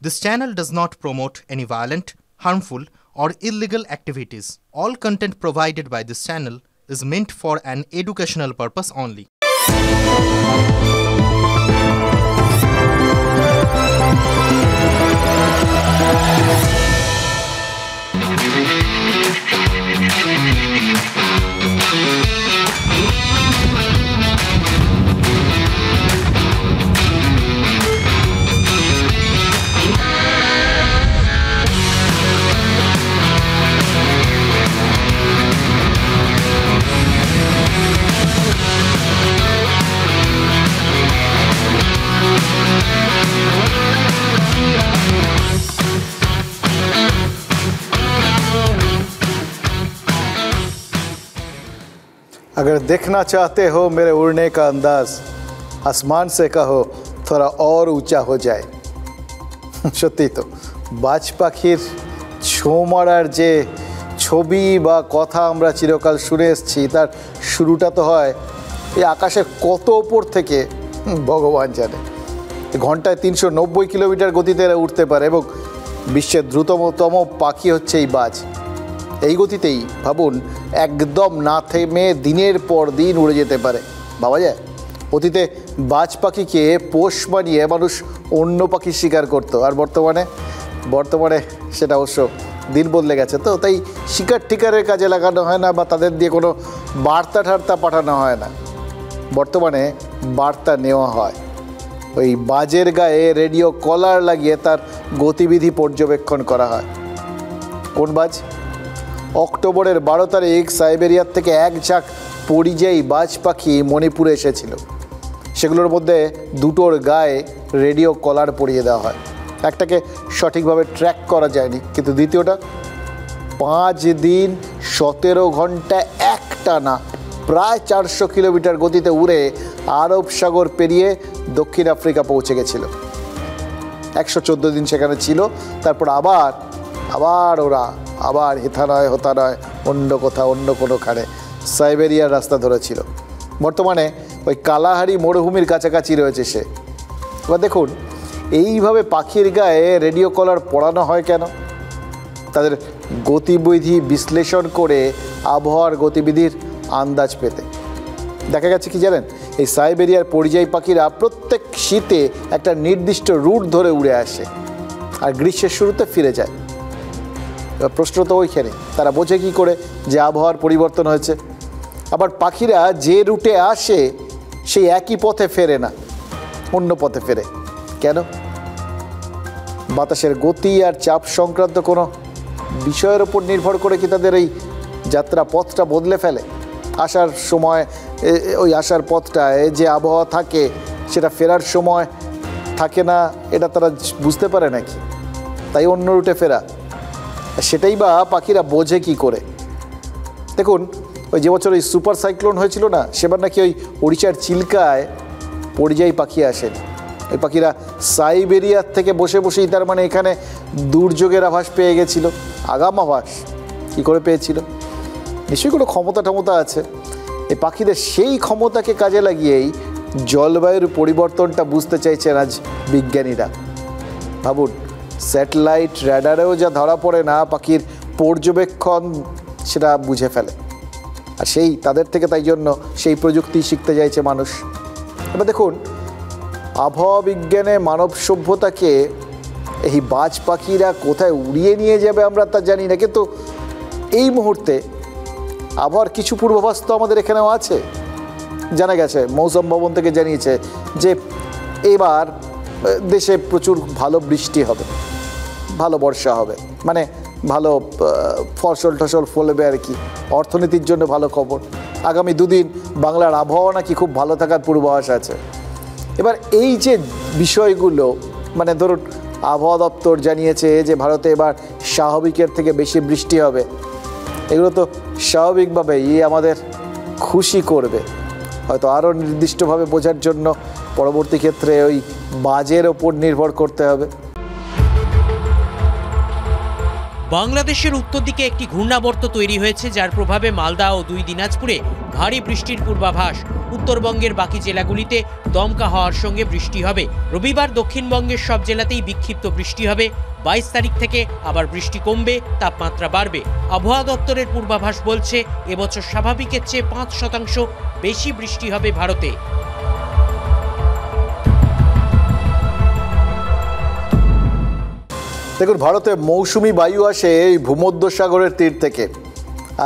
This channel does not promote any violent, harmful, or illegal activities. All content provided by this channel is meant for an educational purpose only. अगर देखना चाहते हो मेरे उड़ने का अंदाज, आसमान से कहो थोड़ा और ऊंचा हो যায়। সত্যি তো বাজ পাখির ছোঁ মারার যে ছবি বা কথা আমরা চিরকাল শুনে এসেছি, তার শুরুটা তো হয় এই আকাশের কত ওপর থেকে ভগবান জানে। ঘন্টায় ৩৯০ কিলোমিটার গতিতে উঠতে পারে এবং বিশ্বের দ্রুততম পাখি হচ্ছে এই বাজ। এই গতিতেই ভাবুন একদম না থেমে দিনের পর দিন উড়ে যেতে পারে, ভাবা যায়? অতীতে বাজ পাখিকে পোষ মানিয়ে মানুষ অন্য পাখি শিকার করতো, আর বর্তমানে সেটা অবশ্য দিন বদলে গেছে। তো তাই শিকার টিকারের কাজে লাগানো হয় না বা তাদের দিয়ে কোনো বার্তা ঠার্তা পাঠানো হয় না, বর্তমানে বার্তা নেওয়া হয়। ওই বাজের গায়ে রেডিও কলার লাগিয়ে তার গতিবিধি পর্যবেক্ষণ করা হয়। কোন বাজ? অক্টোবরের ১২ তারিখ সাইবেরিয়ার থেকে এক ঝাঁক পরিযায়ী বাজ পাখি মণিপুরে এসেছিল। সেগুলোর মধ্যে দুটোর গায়ে রেডিও কলার পরিয়ে দেওয়া হয়। একটাকে সঠিকভাবে ট্র্যাক করা যায়নি, কিন্তু দ্বিতীয়টা ৫ দিন ১৭ ঘন্টা একটানা প্রায় ৪০০ কিলোমিটার গতিতে উড়ে আরব সাগর পেরিয়ে দক্ষিণ আফ্রিকা পৌঁছে গেছিল। ১১৪ দিন সেখানে ছিল, তারপর আবার ওরা হেথা নয় হোতা নয় অন্য কোনোখানে সাইবেরিয়ার রাস্তা ধরেছিল। বর্তমানে ওই কালাহারি মরুভূমির কাছাকাছি রয়েছে সে। এবার দেখুন এইভাবে পাখির গায়ে রেডিও কলার পরানো হয় কেন? তাদের গতিবিধি বিশ্লেষণ করে আবহাওয়ার গতিবিধির আন্দাজ পেতে। দেখা গেছে কি জানেন, এই সাইবেরিয়ার পরিযায়ী পাখিরা প্রত্যেক শীতে একটা নির্দিষ্ট রুট ধরে উড়ে আসে আর গ্রীষ্মের শুরুতে ফিরে যায়। এবার প্রশ্ন তো ওইখানে, তারা বোঝে কী করে যে আবহাওয়ার পরিবর্তন হয়েছে? আবার পাখিরা যে রুটে আসে সেই একই পথে ফেরে না, অন্য পথে ফেরে কেন? বাতাসের গতি আর চাপ সংক্রান্ত কোনো বিষয়ের ওপর নির্ভর করে কি তাদের এই যাত্রা পথটা বদলে ফেলে? আসার সময় ওই আসার পথটায় যে আবহাওয়া থাকে সেটা ফেরার সময় থাকে না, এটা তারা বুঝতে পারে নাকি? তাই অন্য রুটে ফেরা। সেটাই বা পাখিরা বোঝে কি করে? দেখুন ওই যে বছর ওই সুপার সাইক্লোন হয়েছিল না, সেবার নাকি ওই উড়িষ্যার চিল্কায় পরিযায়ী পাখি আসেন। ওই পাখিরা সাইবেরিয়ার থেকে বসেই তার মানে এখানে দুর্যোগের আভাস পেয়ে গেছিল, আগাম আভাস। কী করে পেয়েছিল? নিশ্চয়ই কোনো ক্ষমতা আছে এই পাখিদের। সেই ক্ষমতাকে কাজে লাগিয়েই জলবায়ুর পরিবর্তনটা বুঝতে চাইছেন আজ বিজ্ঞানীরা। ভাবুন স্যাটেলাইট র্যাডারেও যা ধরা পড়ে না, পাখির পর্যবেক্ষণ সেটা বুঝে ফেলে। আর তাদের থেকে তাই জন্য সেই প্রযুক্তি শিখতে চাইছে মানুষ। এবার দেখুন আবহাওয়া বিজ্ঞানে মানব সভ্যতাকে এই বাজ পাখিরা কোথায় উড়িয়ে নিয়ে যাবে আমরা তা জানি না, কিন্তু এই মুহূর্তে আবহাওয়ার কিছু পূর্বাভাস তো আমাদের এখানেও আছে। জানা গেছে, মৌসুম ভবন থেকে জানিয়েছে যে এবার দেশে প্রচুর ভালো বৃষ্টি হবে, ভালো বর্ষা হবে, মানে ভালো ফসল ফলবে আর কি, অর্থনীতির জন্য ভালো খবর। আগামী 2 দিন বাংলার আবহাওয়া নাকি খুব ভালো থাকার পূর্বাভাস আছে। এবার এই যে বিষয়গুলো, মানে ধরুন আবহাওয়া দপ্তর জানিয়েছে যে ভারতে এবার স্বাভাবিকের থেকে বেশি বৃষ্টি হবে, এগুলো তো স্বাভাবিকভাবেই আমাদের খুশি করবে। হয়তো আরও নির্দিষ্টভাবে বোঝার জন্য পরবর্তী ক্ষেত্রে ওই বাজের ওপর নির্ভর করতে হবে। বাংলাদেশের উত্তর দিকে একটি ঘূর্ণাবর্ত তৈরি হয়েছে, যার প্রভাবে মালদা ও 2 দিনাজপুরে ভারী বৃষ্টির পূর্বাভাস। উত্তরবঙ্গের বাকি জেলাগুলিতে দমকা হওয়ার সঙ্গে বৃষ্টি হবে। রবিবার দক্ষিণবঙ্গের সব জেলাতেই বিক্ষিপ্ত বৃষ্টি হবে। 22 তারিখ থেকে আবার বৃষ্টি কমবে, তাপমাত্রা বাড়বে। আবহাওয়া দপ্তরের পূর্বাভাস বলছে এবছর স্বাভাবিকের চেয়ে 5% বেশি বৃষ্টি হবে ভারতে। দেখুন, ভারতে মৌসুমি বায়ু আসে এই ভূমধ্যসাগরের তীর থেকে,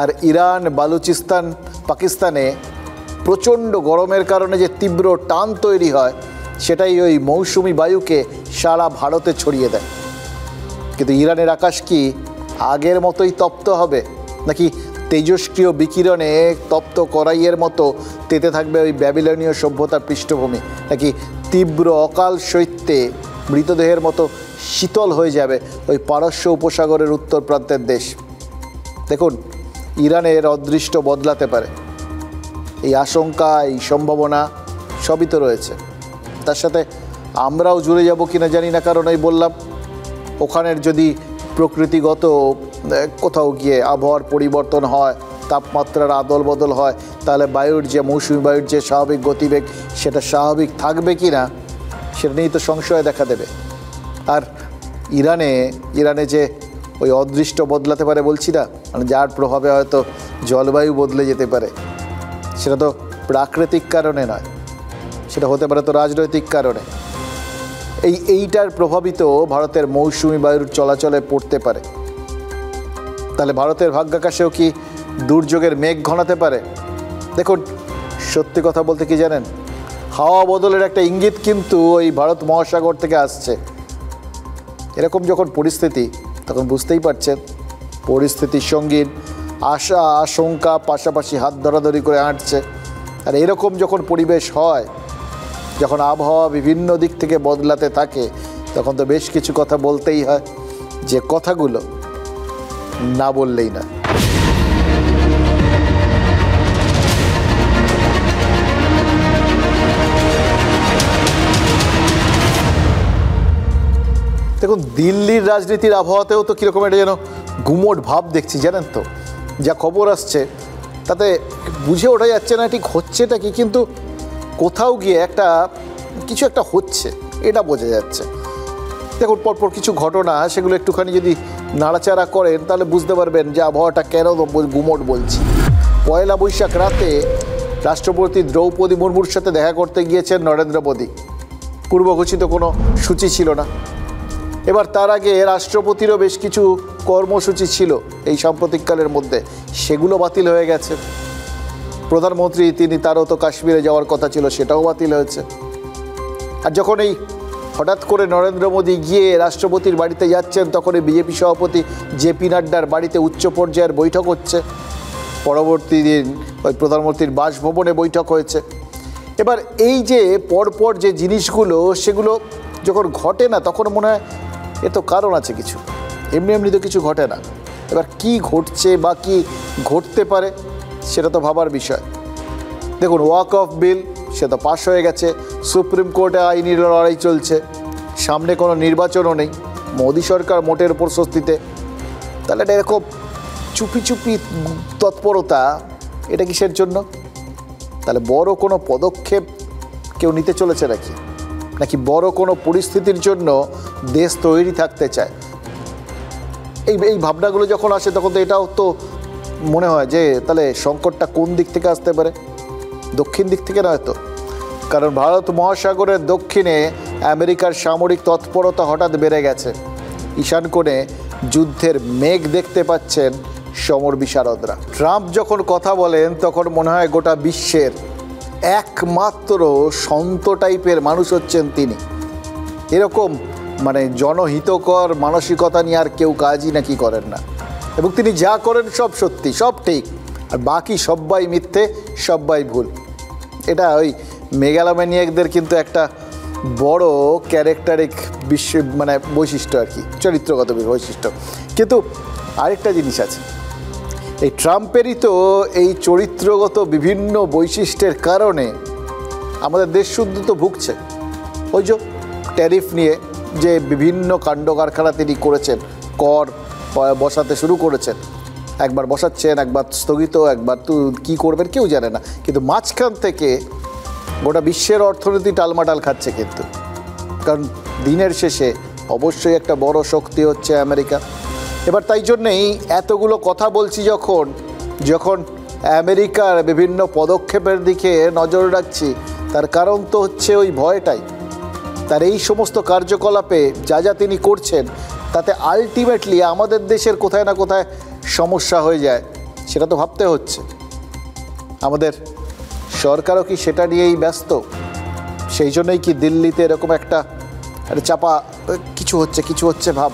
আর ইরান, বালুচিস্তান, পাকিস্তানে প্রচণ্ড গরমের কারণে যে তীব্র টান তৈরি হয়, সেটাই ওই মৌসুমি বায়ুকে সারা ভারতে ছড়িয়ে দেয়। কিন্তু ইরানের আকাশ কি আগের মতোই তপ্ত হবে, নাকি তেজস্ক্রিয় বিকিরণে তপ্ত কড়াইয়ের মতো তেতে থাকবে ওই ব্যাবিলনীয় সভ্যতার পৃষ্ঠভূমি, নাকি তীব্র অকাল শৈত্যে মৃতদেহের মতো শীতল হয়ে যাবে ওই পারস্য উপসাগরের উত্তর প্রান্তের দেশ? দেখুন, ইরানের অদৃষ্ট বদলাতে পারে, এই আশঙ্কা, এই সম্ভাবনা সবই তো রয়েছে। তার সাথে আমরাও জুড়ে যাব কিনা জানি না, কারণ এই বললাম, ওখানের যদি প্রকৃতিগত কোথাও গিয়ে আবহাওয়ার পরিবর্তন হয়, তাপমাত্রার আদল বদল হয়, তাহলে বায়ুর যে মৌসুমি বায়ুর যে স্বাভাবিক গতিবেগ, সেটা স্বাভাবিক থাকবে কি না, সেটা নিয়েই তো সংশয় দেখা দেবে। আর ইরানে যে ওই অদৃষ্ট বদলাতে পারে বলছি না, মানে যার প্রভাবে হয়তো জলবায়ু বদলে যেতে পারে, সেটা তো প্রাকৃতিক কারণে নয়, সেটা হতে পারে তো রাজনৈতিক কারণে। এইটার প্রভাবিত ভারতের মৌসুমি বায়ুর চলাচলে পড়তে পারে। তাহলে ভারতের ভাগ্যাকাশেও কি দুর্যোগের মেঘ ঘনাতে পারে? দেখুন, সত্যি কথা বলতে কি জানেন, হাওয়া বদলের একটা ইঙ্গিত কিন্তু ওই ভারত মহাসাগর থেকে আসছে। এরকম যখন পরিস্থিতি, তখন বুঝতেই পারছেন পরিস্থিতির সঙ্গীন আশা আশঙ্কা পাশাপাশি হাত ধরাধরি করে হাঁটছে। আর এরকম যখন পরিবেশ হয়, যখন আবহাওয়া বিভিন্ন দিক থেকে বদলাতে থাকে, তখন তো বেশ কিছু কথা বলতেই হয়, যে কথাগুলো না বললেই না। দেখুন, দিল্লির রাজনীতির আবহাওয়াতেও তো কীরকম একটা যেন গুমোট ভাব দেখছি, জানেন তো। যা খবর আসছে তাতে বুঝে ওঠা যাচ্ছে না ঠিক হচ্ছেটা কি, কিন্তু কোথাও গিয়ে কিছু একটা হচ্ছে, এটা বোঝা যাচ্ছে। দেখুন, পরপর কিছু ঘটনা, সেগুলো একটুখানি যদি নাড়াচাড়া করেন তাহলে বুঝতে পারবেন যে আবহাওয়াটা কেন গুমোট বলছি। পয়লা বৈশাখ রাতে রাষ্ট্রপতি দ্রৌপদী মুর্মুর সাথে দেখা করতে গিয়েছেন নরেন্দ্র মোদী। পূর্বঘোষিত কোনো সূচি ছিল না। এবার তার আগে রাষ্ট্রপতিরও বেশ কিছু কর্মসূচি ছিল এই সাম্প্রতিককালের মধ্যে, সেগুলো বাতিল হয়ে গেছে। প্রধানমন্ত্রী তারও তো কাশ্মীরে যাওয়ার কথা ছিল, সেটাও বাতিল হয়েছে। আর যখন এই হঠাৎ করে নরেন্দ্র মোদী গিয়ে রাষ্ট্রপতির বাড়িতে যাচ্ছেন, তখন এই বিজেপি সভাপতি জেপি নাড্ডার বাড়িতে উচ্চ পর্যায়ের বৈঠক হচ্ছে। পরবর্তী দিন ওই প্রধানমন্ত্রীর বাসভবনে বৈঠক হয়েছে। এবার এই যে পরপর যে জিনিসগুলো, সেগুলো যখন ঘটে না, তখন মনে হয় এ তো কারণ আছে কিছু, এমনি তো কিছু ঘটে না। এবার কি ঘটছে বা কি ঘটতে পারে, সেটা তো ভাবার বিষয়। দেখুন, ওয়াক অফ বিল সে তো পাশ হয়ে গেছে, সুপ্রিম কোর্টে আইনি লড়াই চলছে, সামনে কোনো নির্বাচনও নেই, মোদী সরকার মোটের উপর স্বস্তিতে। তাহলে এটা এরকম চুপি চুপি তৎপরতা, এটা কিসের জন্য? তাহলে বড় কোনো পদক্ষেপ কেউ নিতে চলেছে নাকি বড় কোনো পরিস্থিতির জন্য দেশ তৈরি থাকতে চায়? এই ভাবনাগুলো যখন আসে, তখন তো এটাও তো মনে হয় যে তাহলে সংকটটা কোন দিক থেকে আসতে পারে? দক্ষিণ দিক থেকে নয় তো, কারণ ভারত মহাসাগরের দক্ষিণে আমেরিকার সামরিক তৎপরতা হঠাৎ বেড়ে গেছে। ঈশান কোণে যুদ্ধের মেঘ দেখতে পাচ্ছেন সমর বিশারদরা। ট্রাম্প যখন কথা বলেন, তখন মনে হয় গোটা বিশ্বের একমাত্র সন্ত টাইপের মানুষ হচ্ছেন তিনি। এরকম জনহিতকর মানসিকতা নিয়ে আর কেউ কাজই নাকি করেন না, এবং তিনি যা করেন সব সত্যি, সব ঠিক, আর বাকি সবাই মিথ্যে, সবাই ভুল। এটা ওই মেগালোম্যানিয়াকদের কিন্তু একটা বড় ক্যারেক্টারিক বৈশিষ্ট্য আর কি, চরিত্রগত বৈশিষ্ট্য। কিন্তু আরেকটা জিনিস আছে, এই ট্রাম্পেরই তো এই চরিত্রগত বিভিন্ন বৈশিষ্ট্যের কারণে আমাদের দেশ শুদ্ধ তো ভুগছে। ওই যে ট্যারিফ নিয়ে যে বিভিন্ন কাণ্ড কারখানা তিনি করেছেন, কর বসাতে শুরু করেছেন, একবার বসাচ্ছেন, একবার স্থগিত, একবার তো কী করবেন কেউ জানে না, কিন্তু মাঝখান থেকে গোটা বিশ্বের অর্থনীতি টালমাটাল খাচ্ছে কিন্তু। কারণ দিনের শেষে অবশ্যই একটা বড় শক্তি হচ্ছে আমেরিকা। এবার তাই জন্যেই এতগুলো কথা বলছি, যখন আমেরিকার বিভিন্ন পদক্ষেপের দিকে নজর রাখছি, তার কারণ তো হচ্ছে ওই ভয়টাই। তার এই সমস্ত কার্যকলাপে যা তিনি করছেন, তাতে আলটিমেটলি আমাদের দেশের কোথায় না কোথায় সমস্যা হয়ে যায়, সেটা তো ভাবতে হচ্ছে। আমাদের সরকারও কি সেটা নিয়েই ব্যস্ত? সেই জন্যই কি দিল্লিতে এরকম একটা চাপা কিছু হচ্ছে ভাব?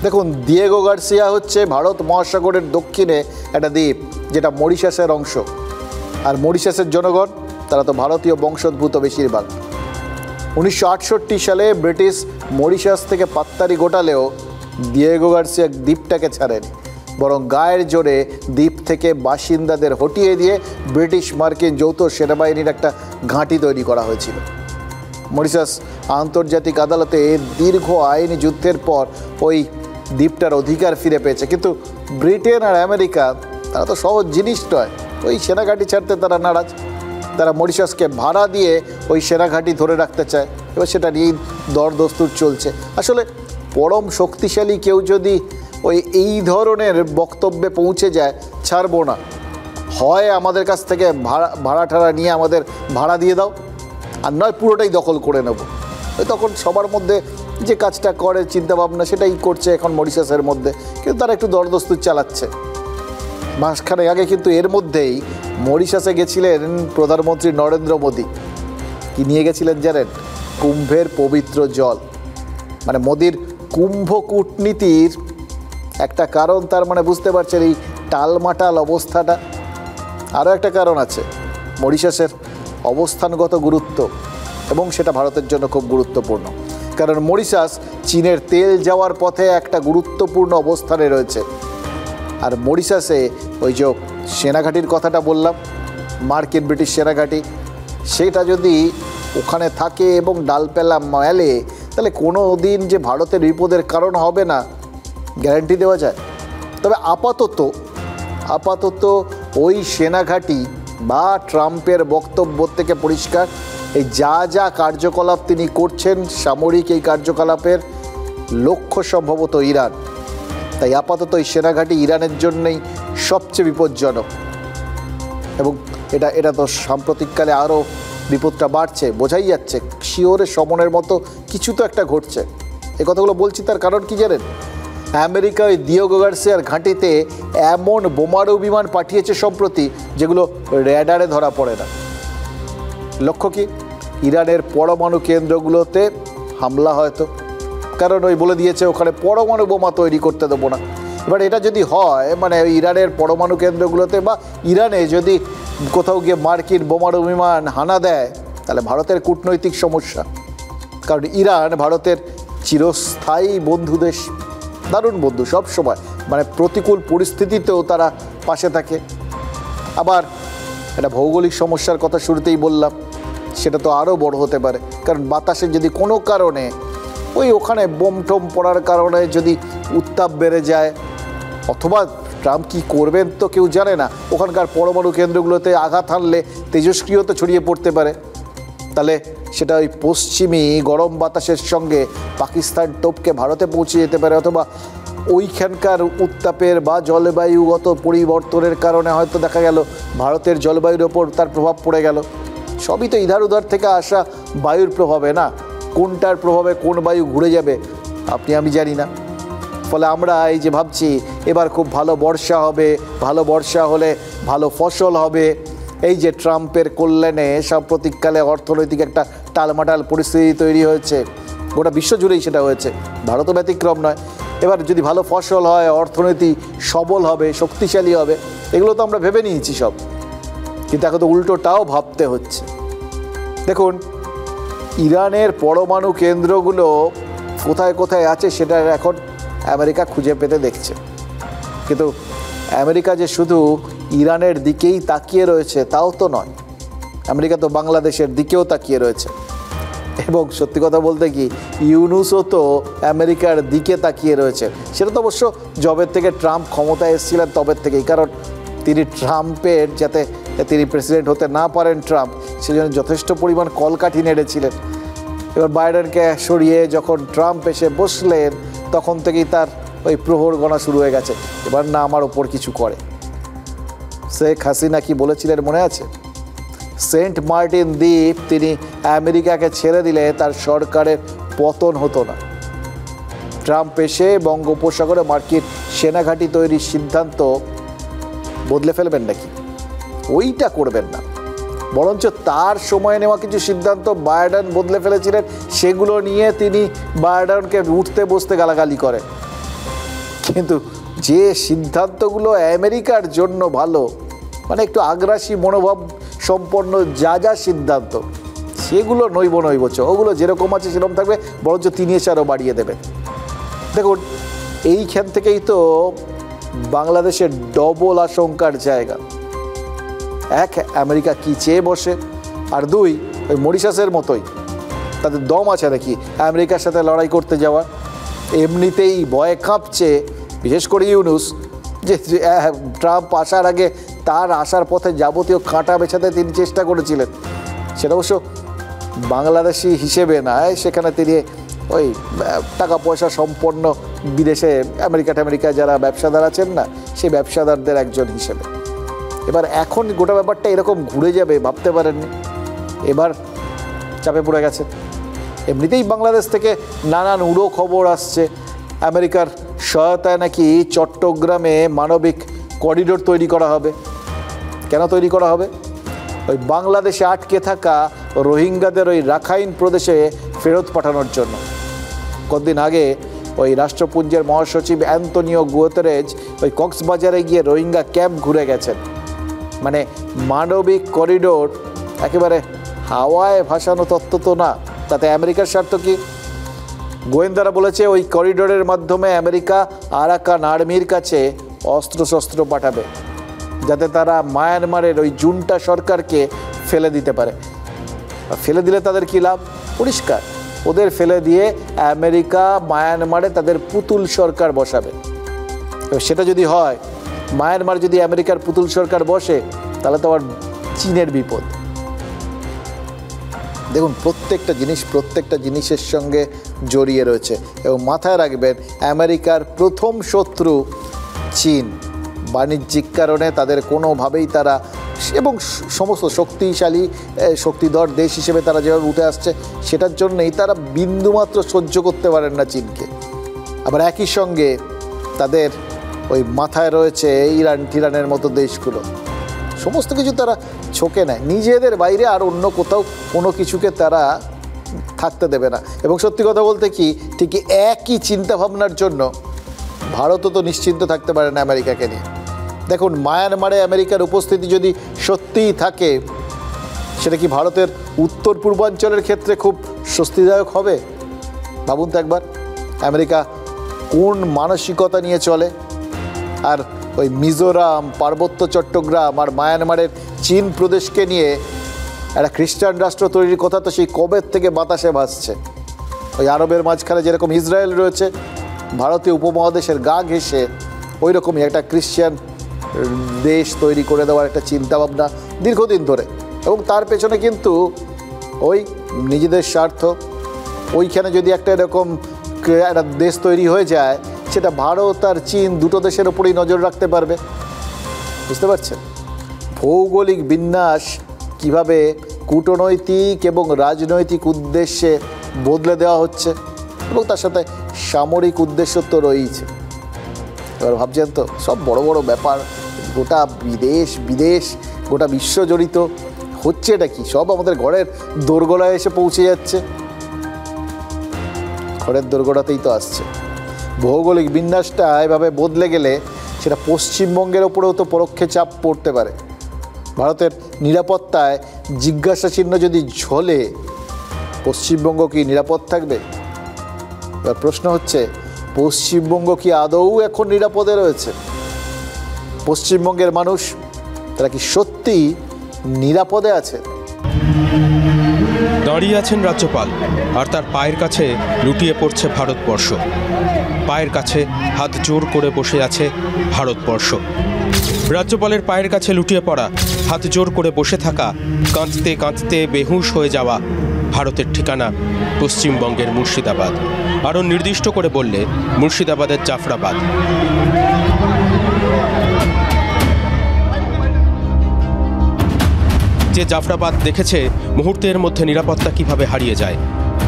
দেখুন, দিয়েগো গার্সিয়া হচ্ছে ভারত মহাসাগরের দক্ষিণে একটা দ্বীপ, যেটা মরিশাসের অংশ। আর মরিশাসের জনগণ তারা তো ভারতীয় বংশোদ্ভূত বেশিরভাগ। 1968 সালে ব্রিটিশ মরিশাস থেকে পাত্তারি গোটালেও দিয়েগো গার্সিয়া দ্বীপটাকে ছাড়েনি, বরং গায়ের জোরে দ্বীপ থেকে বাসিন্দাদের হটিয়ে দিয়ে ব্রিটিশ মার্কিন যৌথ সেনাবাহিনীর একটা ঘাঁটি তৈরি করা হয়েছিল। মরিশাস আন্তর্জাতিক আদালতে দীর্ঘ আইনি যুদ্ধের পর ওই দ্বীপটার অধিকার ফিরে পেয়েছে, কিন্তু ব্রিটেন আর আমেরিকা তারা তো সহজ জিনিস নয়, ওই সেনাঘাঁটি ছাড়তে তারা নারাজ। তারা মরিশাসকে ভাড়া দিয়ে ওই সেনাঘাঁটি ধরে রাখতে চায়। এবার সেটা নিয়েই দরদস্তুর চলছে। আসলে পরম শক্তিশালী কেউ যদি এই ধরনের বক্তব্যে পৌঁছে যায়, ছাড়বো না, হয় আমাদের কাছ থেকে ভাড়া ঠাড়া নিয়ে আমাদের ভাড়া দিয়ে দাও, আর নয় পুরোটাই দখল করে নেব। তখন সবার মধ্যে যে কাজটা করে চিন্তাভাবনা, সেটাই করছে এখন মরিশাসের মধ্যে, কিন্তু তারা একটু দরদস্তুর চালাচ্ছে। মাসখানেক আগে কিন্তু এর মধ্যেই মরিশাসে গেছিলেন প্রধানমন্ত্রী নরেন্দ্র মোদী। কি নিয়ে গেছিলেন জানেন? কুম্ভের পবিত্র জল। মানে মোদির কুম্ভ কূটনীতির একটা কারণ, তার মানে বুঝতে পারছেন এই টালমাটাল অবস্থাটা। আরও একটা কারণ আছে, মরিশাসের অবস্থানগত গুরুত্ব, এবং সেটা ভারতের জন্য খুব গুরুত্বপূর্ণ। কারণ মরিশাস চীনের তেল যাওয়ার পথে একটা গুরুত্বপূর্ণ অবস্থানে রয়েছে। আর মরিশাসে ওই যে সেনাঘাঁটির কথাটা বললাম, মার্কিন ব্রিটিশ সেনাঘাঁটি, সেটা যদি ওখানে থাকে এবং ডালপালা মেলে, তাহলে কোনো দিন যে ভারতের বিপদের কারণ হবে না গ্যারান্টি দেওয়া যায়। তবে আপাতত ওই সেনাঘাঁটি বা ট্রাম্পের বক্তব্য থেকে পরিষ্কার, এই যা কার্যকলাপ তিনি করছেন, সামরিক এই কার্যকলাপের লক্ষ্য সম্ভবত ইরান। তাই আপাতত এই সেনাঘাঁটি ইরানের জন্যই সবচেয়ে বিপজ্জনক, এবং এটা তো সাম্প্রতিককালে আরও বিপদটা বাড়ছে, বোঝাই যাচ্ছে। শিওরের সমনের মতো কিছু তো একটা ঘটছে। এ কথাগুলো বলছি তার কারণ কি জানেন? আমেরিকা ওই দিয়েগো গার্সিয়ার ঘাঁটিতে এমন বোমারু বিমান পাঠিয়েছে সম্প্রতি, যেগুলো র্যাডারে ধরা পড়ে না। লক্ষ্য কি? ইরানের পরমাণু কেন্দ্রগুলোতে হামলা হয়তো, কারণ ওই বলে দিয়েছে ওখানে পরমাণু বোমা তৈরি করতে দেবো না। এবার এটা যদি হয়, মানে ওই ইরানের পরমাণু কেন্দ্রগুলোতে বা ইরানে যদি কোথাও গিয়ে মার্কিন বোমারু বিমান হানা দেয়, তাহলে ভারতের কূটনৈতিক সমস্যা। কারণ ইরান ভারতের চিরস্থায়ী বন্ধু দেশ, দারুণ বন্ধু সব সময়, মানে প্রতিকূল পরিস্থিতিতেও তারা পাশে থাকে। আবার একটা ভৌগোলিক সমস্যার কথা শুরুতেই বললাম, সেটা তো আরও বড় হতে পারে। কারণ বাতাসে যদি কোনো কারণে ওখানে বোম টোম পড়ার কারণে যদি উত্তাপ বেড়ে যায়, অথবা ট্রাম্প কী করবেন তো কেউ জানে না, ওখানকার পরমাণু কেন্দ্রগুলোতে আঘাত হানলে তেজস্ক্রিয়তা ছড়িয়ে পড়তে পারে। তাহলে সেটা ওই পশ্চিমী গরম বাতাসের সঙ্গে পাকিস্তান টোপকে ভারতে পৌঁছে যেতে পারে, অথবা ওইখানকার উত্তাপের বা জলবায়ুগত পরিবর্তনের কারণে হয়তো দেখা গেল ভারতের জলবায়ুর ওপর তার প্রভাব পড়ে গেল। সবই তো ইধার উধার থেকে আসা বায়ুর প্রভাবে না, কোনটার প্রভাবে কোন বায়ু ঘুরে যাবে আপনি আমি জানি না। ফলে আমরা এই যে ভাবছি এবার খুব ভালো বর্ষা হবে, ভালো বর্ষা হলে ভালো ফসল হবে, এই যে ট্রাম্পের কল্যাণে সাম্প্রতিককালে অর্থনৈতিক একটা টালমাটাল পরিস্থিতি তৈরি হয়েছে, গোটা বিশ্বজুড়েই সেটা হয়েছে, ভারতও ব্যতিক্রম নয়। এবার যদি ভালো ফসল হয়, অর্থনীতি সবল হবে, শক্তিশালী হবে, এগুলো তো আমরা ভেবে নিয়েছি সব, কিন্তু এখন তো উল্টোটাও ভাবতে হচ্ছে। দেখুন, ইরানের পরমাণু কেন্দ্রগুলো কোথায় কোথায় আছে সেটা এখন আমেরিকা খুঁজে পেতে দেখছে, কিন্তু আমেরিকা যে শুধু ইরানের দিকেই তাকিয়ে রয়েছে তাও তো নয়, আমেরিকা তো বাংলাদেশের দিকেও তাকিয়ে রয়েছে। এবং সত্যি কথা বলতে কি ইউনূসও তো আমেরিকার দিকে তাকিয়ে রয়েছে। সেটা তো অবশ্য জবের থেকে ট্রাম্প ক্ষমতায় এসেছিলেন তবের থেকেই, কারণ তিনি ট্রাম্পের যাতে তিনি প্রেসিডেন্ট হতে না পারেন ট্রাম্প, সেজন্য যথেষ্ট পরিমাণ কলকাঠি নেড়েছিলেন। এবার বাইডেনকে সরিয়ে যখন ট্রাম্প এসে বসলেন তখন থেকেই তার ওই প্রহর গণা শুরু হয়ে গেছে, এবার না আমার ওপর কিছু করে। শেখ হাসিনা কি বলেছিলেন মনে আছে? সেন্ট মার্টিন দ্বীপ তিনি আমেরিকাকে ছেড়ে দিলে তার সরকারের পতন হতো না। ট্রাম্প এসে বঙ্গোপসাগরে মার্কিন সেনাঘাঁটি তৈরির সিদ্ধান্ত বদলে ফেলবেন নাকি? ওইটা করবেন না, বরঞ্চ তার সময় নেওয়া কিছু সিদ্ধান্ত বাইডেন বদলে ফেলেছিলেন, সেগুলো নিয়ে তিনি বাইডেনকে উঠতে বসতে গালাগালি করেন। কিন্তু যে সিদ্ধান্তগুলো আমেরিকার জন্য ভালো, মানে একটু আগ্রাসী মনোভাব সম্পন্ন যা সিদ্ধান্ত, সেগুলো নইব ওগুলো যেরকম আছে সেরকম থাকবে, বরঞ্চ তিনি এসে আরও বাড়িয়ে দেবেন। দেখুন, এইখান থেকেই তো বাংলাদেশের ডবল আশঙ্কার জায়গা। এক, আমেরিকা কি চেয়ে বসে, আর দুই, ওই মরিশাসের মতোই তাদের দম আছে নাকি আমেরিকার সাথে লড়াই করতে যাওয়া। এমনিতেই ভয়ে কাঁপছে, বিশেষ করে ইউনূস, যে ট্রাম্প আসার আগে তার আসার পথে যাবতীয় কাঁটা বেছাতে তিনি চেষ্টা করেছিলেন। সেটা অবশ্য বাংলাদেশি হিসেবে নয়, সেখানে তিনি ওই টাকা পয়সা সম্পন্ন বিদেশে আমেরিকা যারা ব্যবসাদার আছেন না, সেই ব্যবসাদারদের একজন হিসেবে। এবার এখন গোটা ব্যাপারটা এরকম ঘুরে যাবে ভাবতে পারেননি, এবার চাপে পড়ে গেছে। এমনিতেই বাংলাদেশ থেকে নানান উড়ো খবর আসছে, আমেরিকার সহায়তায় নাকি চট্টগ্রামে মানবিক করিডোর তৈরি করা হবে। কেন তৈরি করা হবে? ওই বাংলাদেশে আটকে থাকা রোহিঙ্গাদের ওই রাখাইন প্রদেশে ফেরত পাঠানোর জন্য। কতদিন আগে ওই রাষ্ট্রপুঞ্জের মহাসচিব অ্যান্তনিও গুতেরেজ ওই কক্সবাজারে গিয়ে রোহিঙ্গা ক্যাম্প ঘুরে গেছেন। মানে মানবিক করিডোর একেবারে হাওয়ায় ভাসানো তত্ত্ব তো না, তাতে আমেরিকার স্বার্থ কি? গোয়েন্দারা বলেছে ওই করিডোরের মাধ্যমে আমেরিকা আরাকান আর্মির কাছে অস্ত্রশস্ত্র পাঠাবে, যাতে তারা মায়ানমারের ওই জুন্টা সরকারকে ফেলে দিতে পারে। ফেলে দিলে তাদের কী লাভ? পরিষ্কার, ওদের ফেলে দিয়ে আমেরিকা মায়ানমারে তাদের পুতুল সরকার বসাবে। সেটা যদি হয়, মায়ানমার যদি আমেরিকার পুতুল সরকার বসে, তাহলে তো আবার চীনের বিপদ। দেখুন, প্রত্যেকটা জিনিসের সঙ্গে জড়িয়ে রয়েছে, এবং মাথায় রাখবেন আমেরিকার প্রথম শত্রু চীন। বাণিজ্যিক কারণে তাদের কোনোভাবেই তারা, এবং সমস্ত শক্তিশালী শক্তিধর দেশ হিসেবে তারা যেভাবে উঠে আসছে, সেটার জন্যই তারা বিন্দুমাত্র সহ্য করতে পারেন না চীনকে। আবার একই সঙ্গে তাদের ওই মাথায় রয়েছে ইরানের মতো দেশগুলো। সমস্ত কিছু তারা ছোকে নেয়, নিজেদের বাইরে আর অন্য কোথাও কোনো কিছুকে তারা থাকতে দেবে না। এবং সত্যি কথা বলতে কি, ঠিক একই চিন্তাভাবনার জন্য ভারতও তো নিশ্চিন্ত থাকতে পারে না আমেরিকাকে নিয়ে। দেখুন, মায়ানমারে আমেরিকার উপস্থিতি যদি সত্যিই থাকে, সেটা কি ভারতের উত্তর পূর্বাঞ্চলের ক্ষেত্রে খুব স্বস্তিদায়ক হবে? ভাবুন তো একবার, আমেরিকা কোন মানসিকতা নিয়ে চলে। আর ওই মিজোরাম, পার্বত্য চট্টগ্রাম আর মায়ানমারের চীন প্রদেশকে নিয়ে একটা খ্রিস্টান রাষ্ট্র তৈরির কথা তো সেই কবে থেকে বাতাসে ভাসছে। ওই আরবের মাঝখানে যেরকম ইসরায়েল রয়েছে, ভারতীয় উপমহাদেশের গা ঘেঁষে ওই রকমই একটা খ্রিস্টান দেশ তৈরি করে দেওয়ার একটা চিন্তাভাবনা দীর্ঘদিন ধরে। এবং তার পেছনে কিন্তু ওই নিজেদের স্বার্থ। ওইখানে যদি একটা এরকম একটা দেশ তৈরি হয়ে যায়, সেটা ভারত আর চীন দুটো দেশের ওপরেই নজর রাখতে পারবে। বুঝতে পারছেন ভৌগোলিক বিন্যাস কিভাবে কূটনৈতিক এবং রাজনৈতিক উদ্দেশ্যে বদলে দেওয়া হচ্ছে, এবং তার সাথে সামরিক উদ্দেশ্য তো রয়েছে। এবার ভাবছেন তো, সব বড় বড় ব্যাপার, গোটা বিদেশ গোটা বিশ্ব জড়িত হচ্ছে। এটা কি সব আমাদের ঘরের দোরগোড়ায় এসে পৌঁছে যাচ্ছে? ঘরের দোরগোড়াতেই তো আসছে। ভৌগোলিক বিন্যাসটা এভাবে বদলে গেলে সেটা পশ্চিমবঙ্গের ওপরেও তো পরোক্ষে চাপ পড়তে পারে। ভারতের নিরাপত্তায় জিজ্ঞাসা চিহ্ন যদি ঝোলে, পশ্চিমবঙ্গ কি নিরাপদ থাকবে? এবার প্রশ্ন হচ্ছে, পশ্চিমবঙ্গ কি আদৌ এখন নিরাপদে রয়েছে? পশ্চিমবঙ্গের মানুষ তারা কি সত্যি নিরাপদে আছে? দাঁড়িয়ে আছেন রাজ্যপাল, আর তার পায়ের কাছে লুটিয়ে পড়ছে ভারতবর্ষ। পায়ের কাছে হাত জোর করে বসে আছে ভারতবর্ষ। রাজ্যপালের পায়ের কাছে লুটিয়ে পড়া, হাত জোর করে বসে থাকা, কাঁদতে কাঁদতে বেহুশ হয়ে যাওয়া ভারতের ঠিকানা পশ্চিমবঙ্গের মুর্শিদাবাদ। আরও নির্দিষ্ট করে বললে মুর্শিদাবাদের জাফরাবাদ। যে জাফরাবাদ দেখেছে মুহূর্তের মধ্যে নিরাপত্তা কিভাবে হারিয়ে যায়,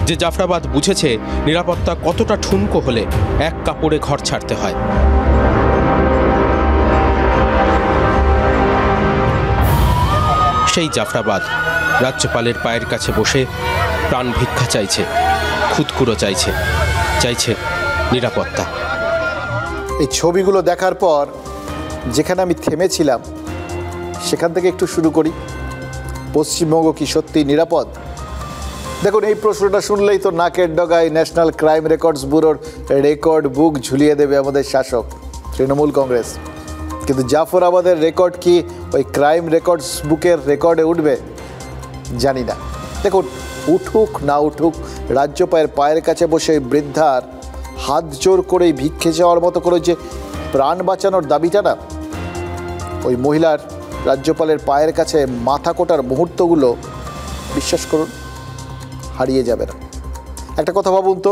যে জাফরাবাদ বুঝেছে নিরাপত্তা কতটা ঠুনকো হলে এক কাপড়ে ঘর ছাড়তে হয়। সেই জাফরাবাদ রাজ্যপালের পায়ের কাছে বসে প্রাণ ভিক্ষা চাইছে, খুদকুড়ো চাইছে, চাইছে নিরাপত্তা। এই ছবিগুলো দেখার পর যেখানে আমি থেমেছিলাম সেখান থেকে একটু শুরু করি। পশ্চিমবঙ্গ কি সত্যি নিরাপদ? দেখুন, এই প্রশ্নটা শুনলেই তো নাকের ডগায় ন্যাশনাল ক্রাইম রেকর্ডস ব্যুরোর রেকর্ড বুক ঝুলিয়ে দেবে আমাদের শাসক তৃণমূল কংগ্রেস। কিন্তু জাফরাবাদের রেকর্ড কি ওই ক্রাইম রেকর্ডস বুকের রেকর্ডে উঠবে? জানি না। দেখুন, উঠুক না উঠুক, রাজ্যপালের পায়ের কাছে বসে বৃদ্ধার হাত জোর করে ভিক্ষে যাওয়ার মতো করে যে প্রাণ বাঁচানোর দাবিটা না, ওই মহিলার রাজ্যপালের পায়ের কাছে মাথা কোটার মুহূর্তগুলো বিশ্বাস করুন হারিয়ে যাবে না। একটা কথা ভাবুন তো,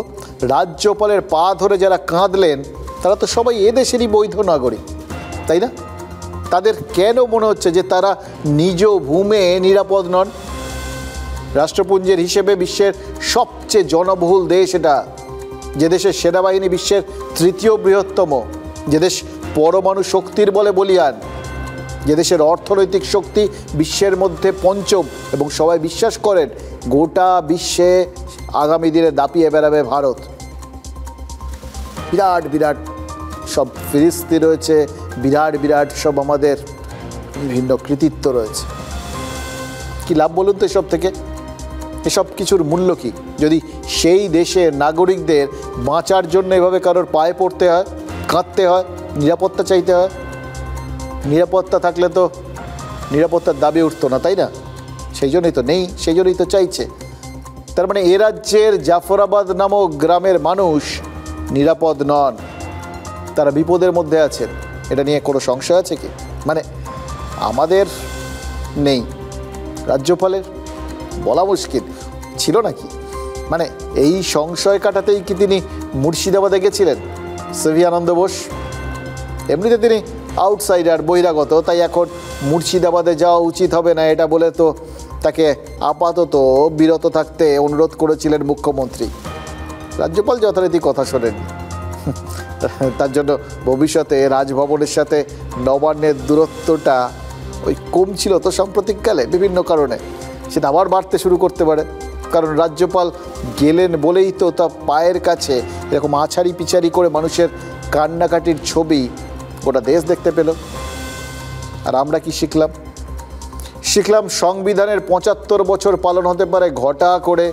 রাজ্যপালের পা ধরে যারা কাঁদলেন তারা তো সবাই এদেশেরই বৈধ নাগরিক, তাই না? তাদের কেন মনে হচ্ছে যে তারা নিজ ভূমে নিরাপদ নন? রাষ্ট্রপুঞ্জের হিসেবে বিশ্বের সবচেয়ে জনবহুল দেশ এটা, যে দেশের সেনাবাহিনী বিশ্বের তৃতীয় বৃহত্তম, যে দেশ পরমাণু শক্তির বলে বলিয়ান, যে দেশের অর্থনৈতিক শক্তি বিশ্বের মধ্যে পঞ্চম, এবং সবাই বিশ্বাস করেন গোটা বিশ্বে আগামী দিনে দাপিয়ে বেড়াবে ভারত। বিরাট বিরাট সব ফিরিস্তি রয়েছে, বিরাট বিরাট সব আমাদের বিভিন্ন কৃতিত্ব রয়েছে। কি লাভ বলুন তো এসব থেকে? এসব কিছুর মূল্য কি যদি সেই দেশের নাগরিকদের বাঁচার জন্য এভাবে কারোর পায়ে পড়তে হয়, কাঁদতে হয়, নিরাপত্তা চাইতে হয়? নিরাপত্তা থাকলে তো নিরাপত্তার দাবি উঠতো না, তাই না? সেই জন্যই তো নেই, সেই জন্যই তো চাইছে। তার মানে এ রাজ্যের জাফরাবাদ নামক গ্রামের মানুষ নিরাপদ নন, তারা বিপদের মধ্যে আছেন। এটা নিয়ে কোনো সংশয় আছে কি? মানে আমাদের নেই, রাজ্যপালের বলা মুশকিল ছিল নাকি? মানে এই সংশয় কাটাতেই কি তিনি মুর্শিদাবাদে গেছিলেন? সিভি আনন্দ বোস এমনিতে তিনি আউটসাইডার, বহিরাগত, তাই এখন মুর্শিদাবাদে যাওয়া উচিত হবে না এটা বলে তো তাকে আপাতত বিরত থাকতে অনুরোধ করেছিলেন মুখ্যমন্ত্রী। রাজ্যপাল যথারীতি কথা শোনেননি। তার জন্য ভবিষ্যতে রাজভবনের সাথে নবান্নের দূরত্বটা ওই কমছিল তো সাম্প্রতিককালে বিভিন্ন কারণে, সেটা আবার বাড়তে শুরু করতে পারে। কারণ রাজ্যপাল গেলেন বলেই তো তার পায়ের কাছে এরকম আছাড়ি পিছাড়ি করে মানুষের কান্নাকাটির ছবি গোটা দেশ দেখতে পেল। আর আমরা কি শিখলাম? শিখলাম সংবিধানের ৭৫ বছর পালন হতে পারে ঘটা করে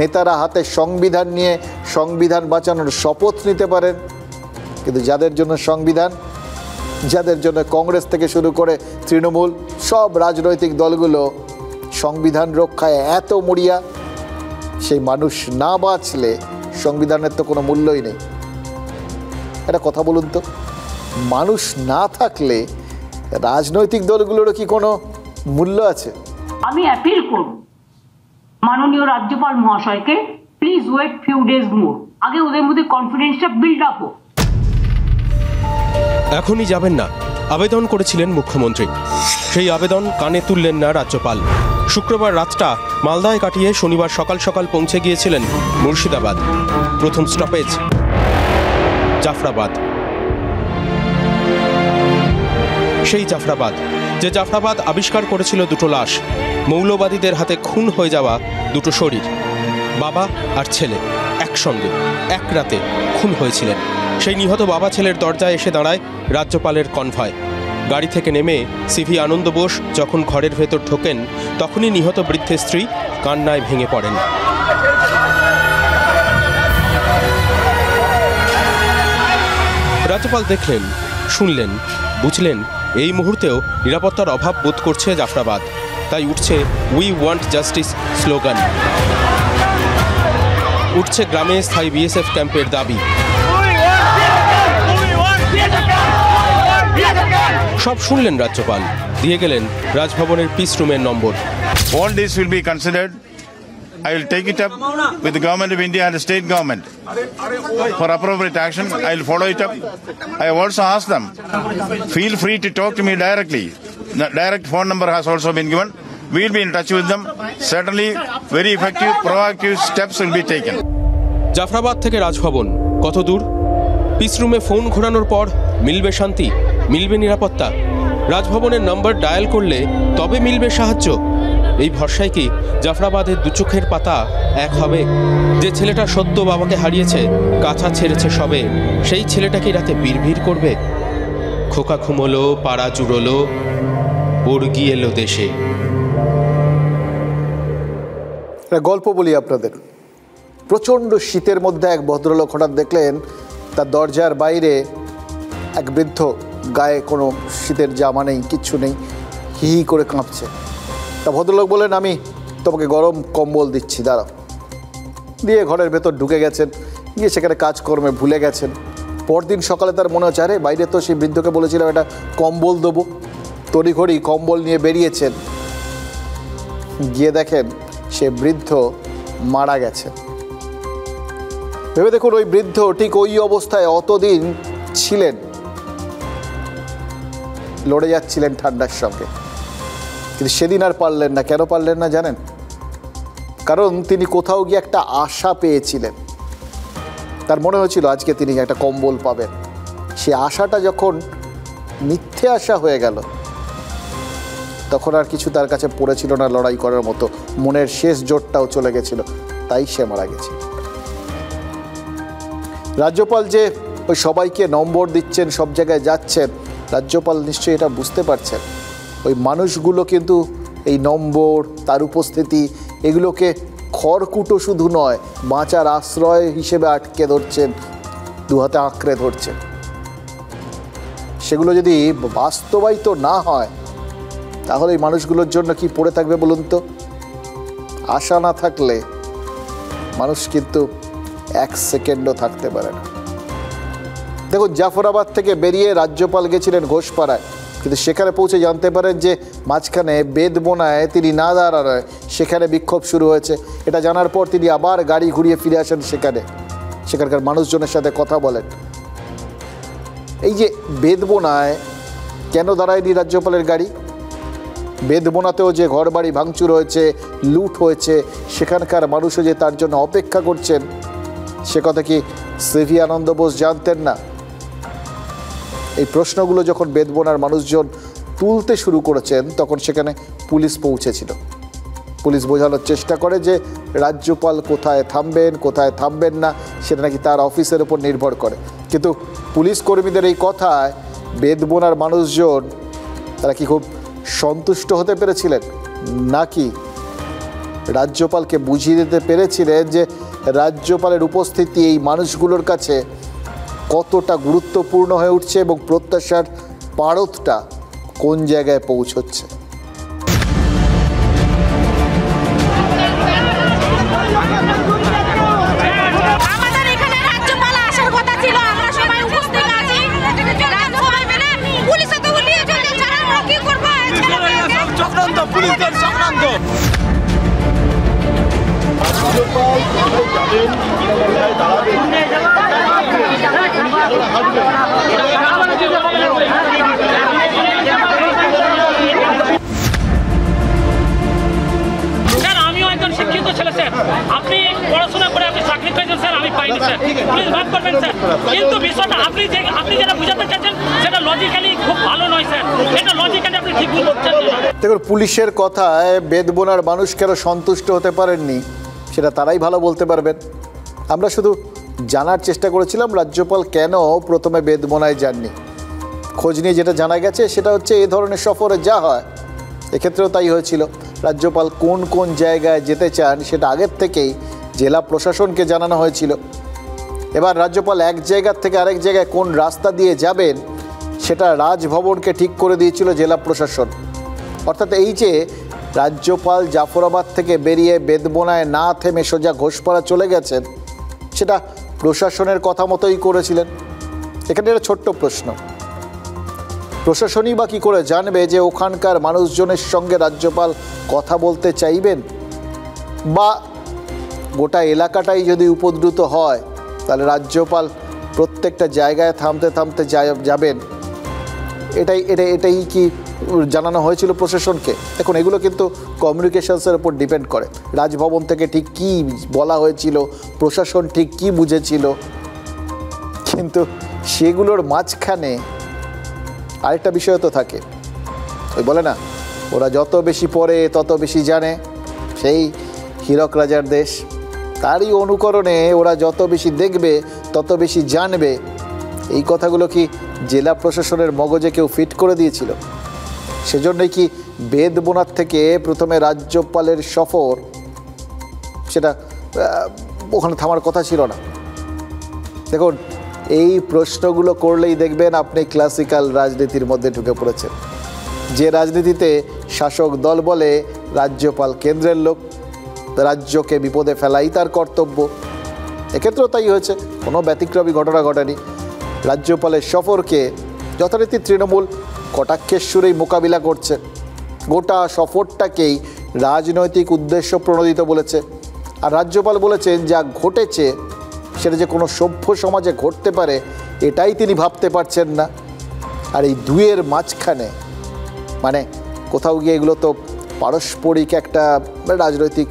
নেতারা হাতে সংবিধান নিয়ে সংবিধান বাঁচানোর শপথ নিতে পারেন, কিন্তু যাদের জন্য সংবিধান, যাদের জন্য কংগ্রেস থেকে শুরু করে তৃণমূল সব রাজনৈতিক দলগুলো সংবিধান রক্ষায় এত মরিয়া, সেই মানুষ না বাঁচলে সংবিধানের তো কোনো মূল্যই নেই। একটা কথা বলুন তো, মানুষ না থাকলে রাজনৈতিক দলগুলোরও কি কোনো মূল্য আছে? আমি অ্যাপিল করব মাননীয় রাজ্যপাল মহাশয়কে, প্লিজ ওয়েট ফিউ ডেজ মোর, আগে ওদের মধ্যে কনফিডেন্সটা বিল্ড আপ হোক। এখনই যাবেন না, আবেদন করেছিলেন মুখ্যমন্ত্রী। সেই আবেদন কানে তুললেন না রাজ্যপাল। শুক্রবার রাতটা মালদায় কাটিয়ে শনিবার সকাল সকাল পৌঁছে গিয়েছিলেন মুর্শিদাবাদ। প্রথম স্টপেজ জাফরাবাদ। সেই জাফরাবাদ, যে জাফরাবাদ আবিষ্কার করেছিল দুটো লাশ, মৌলবাদীদের হাতে খুন হয়ে যাওয়া দুটো শরীর। বাবা আর ছেলে একসঙ্গে এক রাতে খুন হয়েছিলেন। সেই নিহত বাবা ছেলের দরজায় এসে দাঁড়ায় রাজ্যপালের কনভয়। গাড়ি থেকে নেমে সিভি আনন্দ বোস যখন ঘরের ভেতর ঢোকেন, তখনই নিহত বৃদ্ধের স্ত্রী কান্নায় ভেঙে পড়েন। রাজ্যপাল দেখলেন, শুনলেন, বুঝলেন এই মুহূর্তেও নিরাপত্তার অভাব বোধ করছে জাফরাবাদ। তাই উঠছে উই ওয়ান্ট জাস্টিস স্লোগান। উঠছে গ্রামে স্থায়ী বিএসএফ ক্যাম্পের দাবি। সব শুনলেন রাজ্যপাল, দিয়ে গেলেন রাজভবনের পিস রুমের নম্বর। All this will be considered. I will take it up with the government of India and the state government for appropriate action. I will follow it up. I have also asked them, feel free to talk to me directly. The direct phone number has also been given. We will be in touch with them. Certainly, very effective, proactive steps will be taken. Jafarabad থেকে রাজভবন কত দূর? Piece রুমে phone ঘোরানোর পর মিলবে শান্তি, মিলবে নিরাপত্তা। রাজভবনের নম্বর ডায়াল করলে তবে মিলবে সাহায্য। এই ভরসায় কি জাফরাবাদের দুচোখের পাতা এক হবে? যে ছেলেটা সদ্য বাবাকে হারিয়েছে, কাঁথা ছেড়েছে সবে, সেই ছেলেটা কি রাতে বিড়বিড় করবে? খোকা ঘুমোলো, পাড়া জুড়োলো, বর্গি এলো দেশে। গল্প বলি আপনাদের। প্রচণ্ড শীতের মধ্যে এক ভদ্রলোক হঠাৎ দেখলেন তার দরজার বাইরে এক বৃদ্ধ, গায়ে কোনো শীতের জামা নেই, কিচ্ছু নেই, হি হি করে কাঁপছে। তা ভদ্রলোক বললেন, আমি তোমাকে গরম কম্বল দিচ্ছি, দাঁড়াও। দিয়ে ঘরের ভেতর ঢুকে গেছেন, গিয়ে সেখানে কাজকর্মে ভুলে গেছেন। পরদিন সকালে তার মনে হচ্ছে, আরে বাইরে তো সেই বৃদ্ধকে বলেছিলাম একটা কম্বল দেবো। তড়িঘড়ি কম্বল নিয়ে বেরিয়েছেন, গিয়ে দেখেন সে বৃদ্ধ মারা গেছে। ভেবে দেখুন, ওই বৃদ্ধ ঠিক ওই অবস্থায় অতদিন ছিলেন, লড়ে যাচ্ছিলেন ঠান্ডার সঙ্গে। কিন্তু সেদিন আর পারলেন না। কেন পারলেন না জানেন? কারণ তিনি কোথাও গিয়ে একটা আশা পেয়েছিলেন। তার মনে হয়েছিল আজকে তিনি একটা কম্বল পাবেন। সে আশাটা যখন মিথ্যে আশা হয়ে গেল, তখন আর কিছু তার কাছে পড়েছিল না লড়াই করার মতো। মনের শেষ জোরটাও চলে গেছিল, তাই সে মারা গেছে। রাজ্যপাল যে ওই সবাইকে নম্বর দিচ্ছেন, সব জায়গায় যাচ্ছেন, রাজ্যপাল নিশ্চয়ই এটা বুঝতে পারছেন। ওই মানুষগুলো কিন্তু এই নম্বর, তার উপস্থিতি, এগুলোকে খড়কুটো শুধু নয়, বাঁচার আশ্রয় হিসেবে আটকে ধরছেন, দু হাতে আঁকড়ে ধরছেন। সেগুলো যদি বাস্তবায়িত না হয়, তাহলে এই মানুষগুলোর জন্য কি পড়ে থাকবে বলুন তো? আশা না থাকলে মানুষ কিন্তু এক সেকেন্ডও থাকতে পারে না। দেখুন, জাফরাবাদ থেকে বেরিয়ে রাজ্যপাল গেছিলেন ঘোষপাড়ায়, কিন্তু সেখানে পৌঁছে জানতে পারেন যে মাঝখানে বেদবোনায় তিনি না দাঁড়ায়, সেখানে বিক্ষোভ শুরু হয়েছে। এটা জানার পর তিনি আবার গাড়ি ঘুরিয়ে ফিরে আসেন সেখানকার মানুষজনের সাথে কথা বলেন। এই যে বেদবোনায় কেন দাঁড়ায়নি রাজ্যপালের গাড়ি? বেদবোনাতেও যে ঘর বাড়ি ভাঙচুর হয়েছে, লুট হয়েছে, সেখানকার মানুষও যে তার জন্য অপেক্ষা করছেন, সে কথা কি সিভি আনন্দ বোস জানতেন না? এই প্রশ্নগুলো যখন বেদবোনার মানুষজন তুলতে শুরু করেছেন, তখন সেখানে পুলিশ পৌঁছেছিল। পুলিশ বোঝানোর চেষ্টা করে যে রাজ্যপাল কোথায় থামবেন, কোথায় থামবেন না, সেটা নাকি তার অফিসের উপর নির্ভর করে। কিন্তু পুলিশ কর্মীদের এই কথায় বেদবোনার মানুষজন তারা কি খুব সন্তুষ্ট হতে পেরেছিলেন? নাকি রাজ্যপালকে বুঝিয়ে দিতে পেরেছিলেন যে রাজ্যপালের উপস্থিতি এই মানুষগুলোর কাছে কতটা গুরুত্বপূর্ণ হয়ে উঠছে এবং প্রত্যাশার পারদটা কোন জায়গায় পৌঁছচ্ছে? আমাদের এখানে রাজ্যপাল আসার কথা ছিল, আমরা সবাই উপস্থিত আছি। সবাই মিলে পুলিশে তো উলিয়ে চলে, যারা আমরা কি করবো? চক্রান্ত, পুলিশদের চক্রান্ত। আমিও একজন শিক্ষিত ছেলে স্যার, আপনি পড়াশোনা করে আপনি চাকরি পেয়েছেন স্যার, আমি পাইনি স্যার, প্লিজ মাফ করবেন স্যার। কিন্তু বিষয়টা আপনি যেটা বুঝাতে চাচ্ছেন সেটা লজিক্যালি খুব ভালো নয় স্যার, এটা লজিক্যালি আপনি ঠিক বুঝছেন না। দেখুন, পুলিশের কথায় বেদবোনার মানুষ কেন সন্তুষ্ট হতে পারেননি সেটা তারাই ভালো বলতে পারবেন। আমরা শুধু জানার চেষ্টা করেছিলাম রাজ্যপাল কেন প্রথমে বেদবোনায় যাননি। খোঁজ নিয়ে যেটা জানা গেছে সেটা হচ্ছে এই ধরনের সফরে যা হয়, এক্ষেত্রেও তাই হয়েছিল। রাজ্যপাল কোন কোন জায়গায় যেতে চান সেটা আগের থেকেই জেলা প্রশাসনকে জানানো হয়েছিল। এবার রাজ্যপাল এক জায়গার থেকে আরেক জায়গায় কোন রাস্তা দিয়ে যাবেন সেটা রাজভবনকে ঠিক করে দিয়েছিল জেলা প্রশাসন। অর্থাৎ এই যে রাজ্যপাল জাফরাবাদ থেকে বেরিয়ে বেদবোনায় না থেমে সোজা ঘোষপাড়া চলে গেছেন, সেটা প্রশাসনের কথা মতোই করেছিলেন। এখানে একটা ছোট্ট প্রশ্ন, প্রশাসনই বা কী করে জানবে যে ওখানকার মানুষজনের সঙ্গে রাজ্যপাল কথা বলতে চাইবেন, বা গোটা এলাকাটাই যদি উপদ্রুত হয় তাহলে রাজ্যপাল প্রত্যেকটা জায়গায় থামতে থামতে যাবেন? এটাই কি জানানো হয়েছিল প্রশাসনকে? দেখুন, এগুলো কিন্তু কমিউনিকেশনসের উপর ডিপেন্ড করে। রাজভবন থেকে ঠিক কী বলা হয়েছিল, প্রশাসন ঠিক কী বুঝেছিল, কিন্তু সেগুলোর মাঝখানে আরেকটা বিষয় তো থাকে। ওই বলে না, ওরা যত বেশি পড়ে তত বেশি জানে। সেই হীরক রাজার দেশ, তারই অনুকরণে ওরা যত বেশি দেখবে তত বেশি জানবে। এই কথাগুলো কি জেলা প্রশাসনের মগজে কেউ ফিট করে দিয়েছিল? সেজন্যই কি বেদবোনার থেকে প্রথমে রাজ্যপালের সফর, সেটা ওখানে থামার কথা ছিল না? দেখুন, এই প্রশ্নগুলো করলেই দেখবেন আপনি ক্লাসিক্যাল রাজনীতির মধ্যে ঢুকে পড়েছেন, যে রাজনীতিতে শাসক দল বলে রাজ্যপাল কেন্দ্রের লোক, রাজ্যকে বিপদে ফেলাই তার কর্তব্য। এক্ষেত্রেও তাই হয়েছে, কোনো ব্যতিক্রমী ঘটনা ঘটেনি। রাজ্যপালের সফরকে যথারীতি তৃণমূল কটাক্ষের সুরেই মোকাবিলা করছে, গোটা সফরটাকেই রাজনৈতিক উদ্দেশ্য প্রণোদিত বলেছে। আর রাজ্যপাল বলেছেন যা ঘটেছে সেটা যে কোনো সভ্য সমাজে ঘটতে পারে এটাই তিনি ভাবতে পারছেন না। আর এই দুয়ের মাঝখানে, মানে কোথাও গিয়ে এগুলো তো পারস্পরিক একটা রাজনৈতিক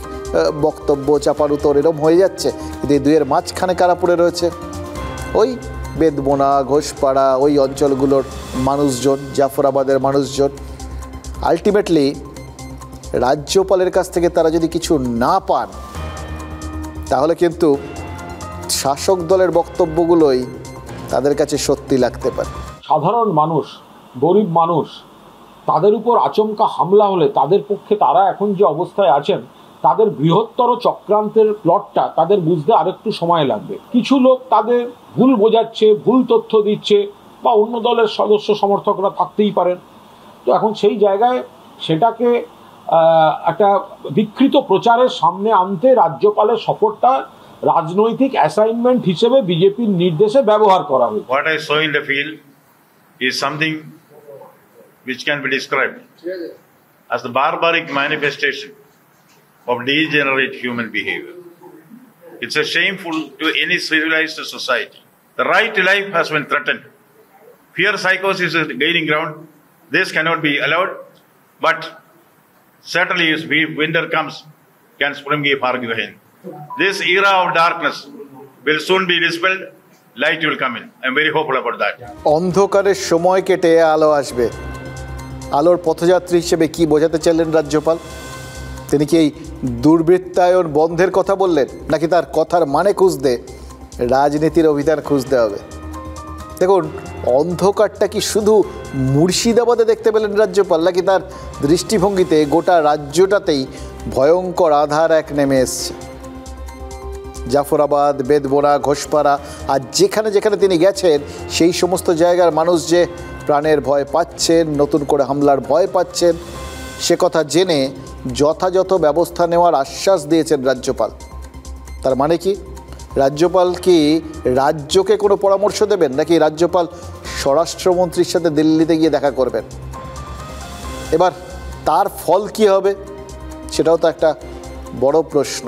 বক্তব্য চাপার উত্তর এরকম হয়ে যাচ্ছে, কিন্তু এই দুয়ের মাঝখানে কারা পড়ে রয়েছে? ওই বেদবোনা, ঘোষপাড়া, ওই অঞ্চলগুলোর মানুষজন, জাফরাবাদের মানুষজন। আলটিমেটলি রাজ্যপালের কাছ থেকে তারা যদি কিছু না পান তাহলে কিন্তু শাসক দলের বক্তব্যগুলোই তাদের কাছে সত্যি লাগতে পারে। সাধারণ মানুষ, গরিব মানুষ, তাদের উপর আচমকা হামলা হলে তাদের পক্ষে, তারা এখন যে অবস্থায় আছেন, তাদের বৃহত্তর চক্রান্তের প্লটটা তাদের বুঝতে আরেকটু সময় লাগবে। কিছু লোক তাদের ভুল বোঝাচ্ছে, ভুল তথ্য দিচ্ছে, বা অন্য দলের সদস্য সমর্থকরা থাকতেই পারেন। তো এখন সেই জায়গায় সেটাকে একটা বিকৃত প্রচারের সামনে আনতে রাজ্যপালের সফরটা রাজনৈতিক অ্যাসাইনমেন্ট হিসেবে বিজেপির নির্দেশে ব্যবহার করা হয়েছে। What I saw in the field is something which can be described as the barbaric manifestation of degenerate human behavior. It's a shameful to any civilized society. The right to life has been threatened. Fear psychosis is gaining ground. This cannot be allowed, but certainly as winter comes, can spring a again. This era of darkness will soon be dispelled. Light will come in. I'm very hopeful about that. অন্ধকারের সময় কেটে আলো আসবে। আলোর পথযাত্রী হিসেবে কি বোঝাতে চাইলেন রাজ্যপাল? তিনি কি এই দুর্বৃত্তায়ন বন্ধের কথা বললেন, নাকি তার কথার মানে খুঁজতে রাজনীতির অভিধান খুঁজতে হবে? দেখুন, অন্ধকারটা কি শুধু মুর্শিদাবাদে দেখতে পেলেন রাজ্যপাল, নাকি তার দৃষ্টিভঙ্গিতে গোটা রাজ্যটাতেই ভয়ঙ্কর আধার এক নেমে এসছে? জাফরাবাদ, বেদবোনা, ঘোষপাড়া আর যেখানে যেখানে তিনি গেছেন সেই সমস্ত জায়গার মানুষ যে প্রাণের ভয় পাচ্ছেন, নতুন করে হামলার ভয় পাচ্ছেন, সে কথা জেনে যথাযথ ব্যবস্থা নেওয়ার আশ্বাস দিয়েছেন রাজ্যপাল। তার মানে কি, রাজ্যপাল কি রাজ্যকে কোনো পরামর্শ দেবেন, নাকি রাজ্যপাল স্বরাষ্ট্রমন্ত্রীর সাথে দিল্লিতে গিয়ে দেখা করবেন? এবার তার ফল কি হবে সেটাও তো একটা বড় প্রশ্ন।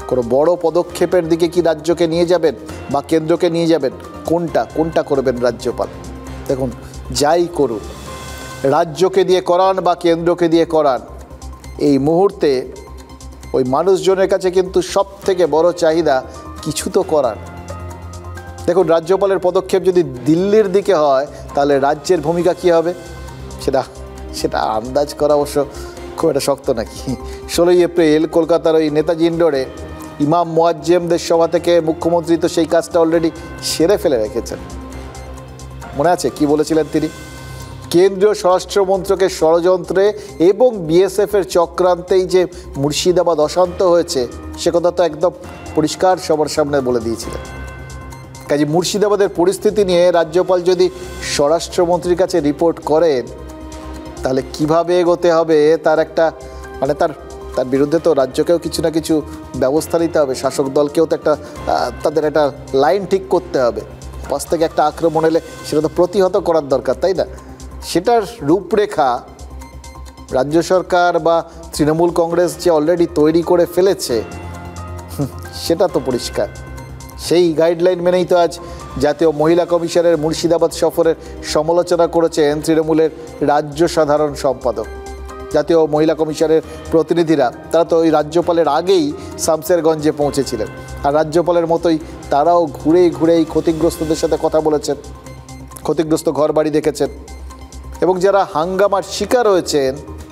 কোনো বড় পদক্ষেপের দিকে কি রাজ্যকে নিয়ে যাবেন বা কেন্দ্রকে নিয়ে যাবেন? কোনটা করবেন রাজ্যপাল? দেখুন, যাই করুন, রাজ্যকে দিয়ে করান বা কেন্দ্রকে দিয়ে করান, এই মুহূর্তে ওই মানুষজনের কাছে কিন্তু সব থেকে বড় চাহিদা কিছু তো করার। দেখুন, রাজ্যপালের পদক্ষেপ যদি দিল্লির দিকে হয় তাহলে রাজ্যের ভূমিকা কী হবে সেটা আন্দাজ করা অবশ্য খুব একটা শক্ত নাকি। 16ই এপ্রিল কলকাতার ওই নেতাজি ইন্ডোরে ইমাম মুয়াজ্জেমদের সভা থেকে মুখ্যমন্ত্রী তো সেই কাজটা অলরেডি সেরে ফেলে রেখেছেন। মনে আছে কি বলেছিলেন তিনি? কেন্দ্রীয় স্বরাষ্ট্রমন্ত্রকের ষড়যন্ত্রে এবং বিএসএফের চক্রান্তেই যে মুর্শিদাবাদ অশান্ত হয়েছে সে কথা তো একদম পরিষ্কার সবার সামনে বলে দিয়েছিলেন। কাজে মুর্শিদাবাদের পরিস্থিতি নিয়ে রাজ্যপাল যদি স্বরাষ্ট্রমন্ত্রীর কাছে রিপোর্ট করেন তাহলে কিভাবে এগোতে হবে তার একটা তার তার বিরুদ্ধে তো রাজ্যকেও কিছু না কিছু ব্যবস্থা নিতে হবে, শাসক দলকেও তো একটা তাদের একটা লাইন ঠিক করতে হবে। পাশ থেকে একটা আক্রমণ এলে সেটা তো প্রতিহত করার দরকার, তাই না? সেটার রূপরেখা রাজ্য সরকার বা তৃণমূল কংগ্রেস যে অলরেডি তৈরি করে ফেলেছে সেটা তো পরিষ্কার। সেই গাইডলাইন মেনেই তো আজ জাতীয় মহিলা কমিশনের মুর্শিদাবাদ সফরের সমালোচনা করেছেন তৃণমূলের রাজ্য সাধারণ সম্পাদক। জাতীয় মহিলা কমিশনের প্রতিনিধিরা তারা তো ওই রাজ্যপালের আগেই শামসেরগঞ্জে পৌঁছেছিলেন, আর রাজ্যপালের মতোই তারাও ঘুরে ঘুরে এই ক্ষতিগ্রস্তদের সাথে কথা বলেছেন, ক্ষতিগ্রস্ত ঘরবাড়ি দেখেছেন এবং যারা হাঙ্গামার শিকার হয়েছেন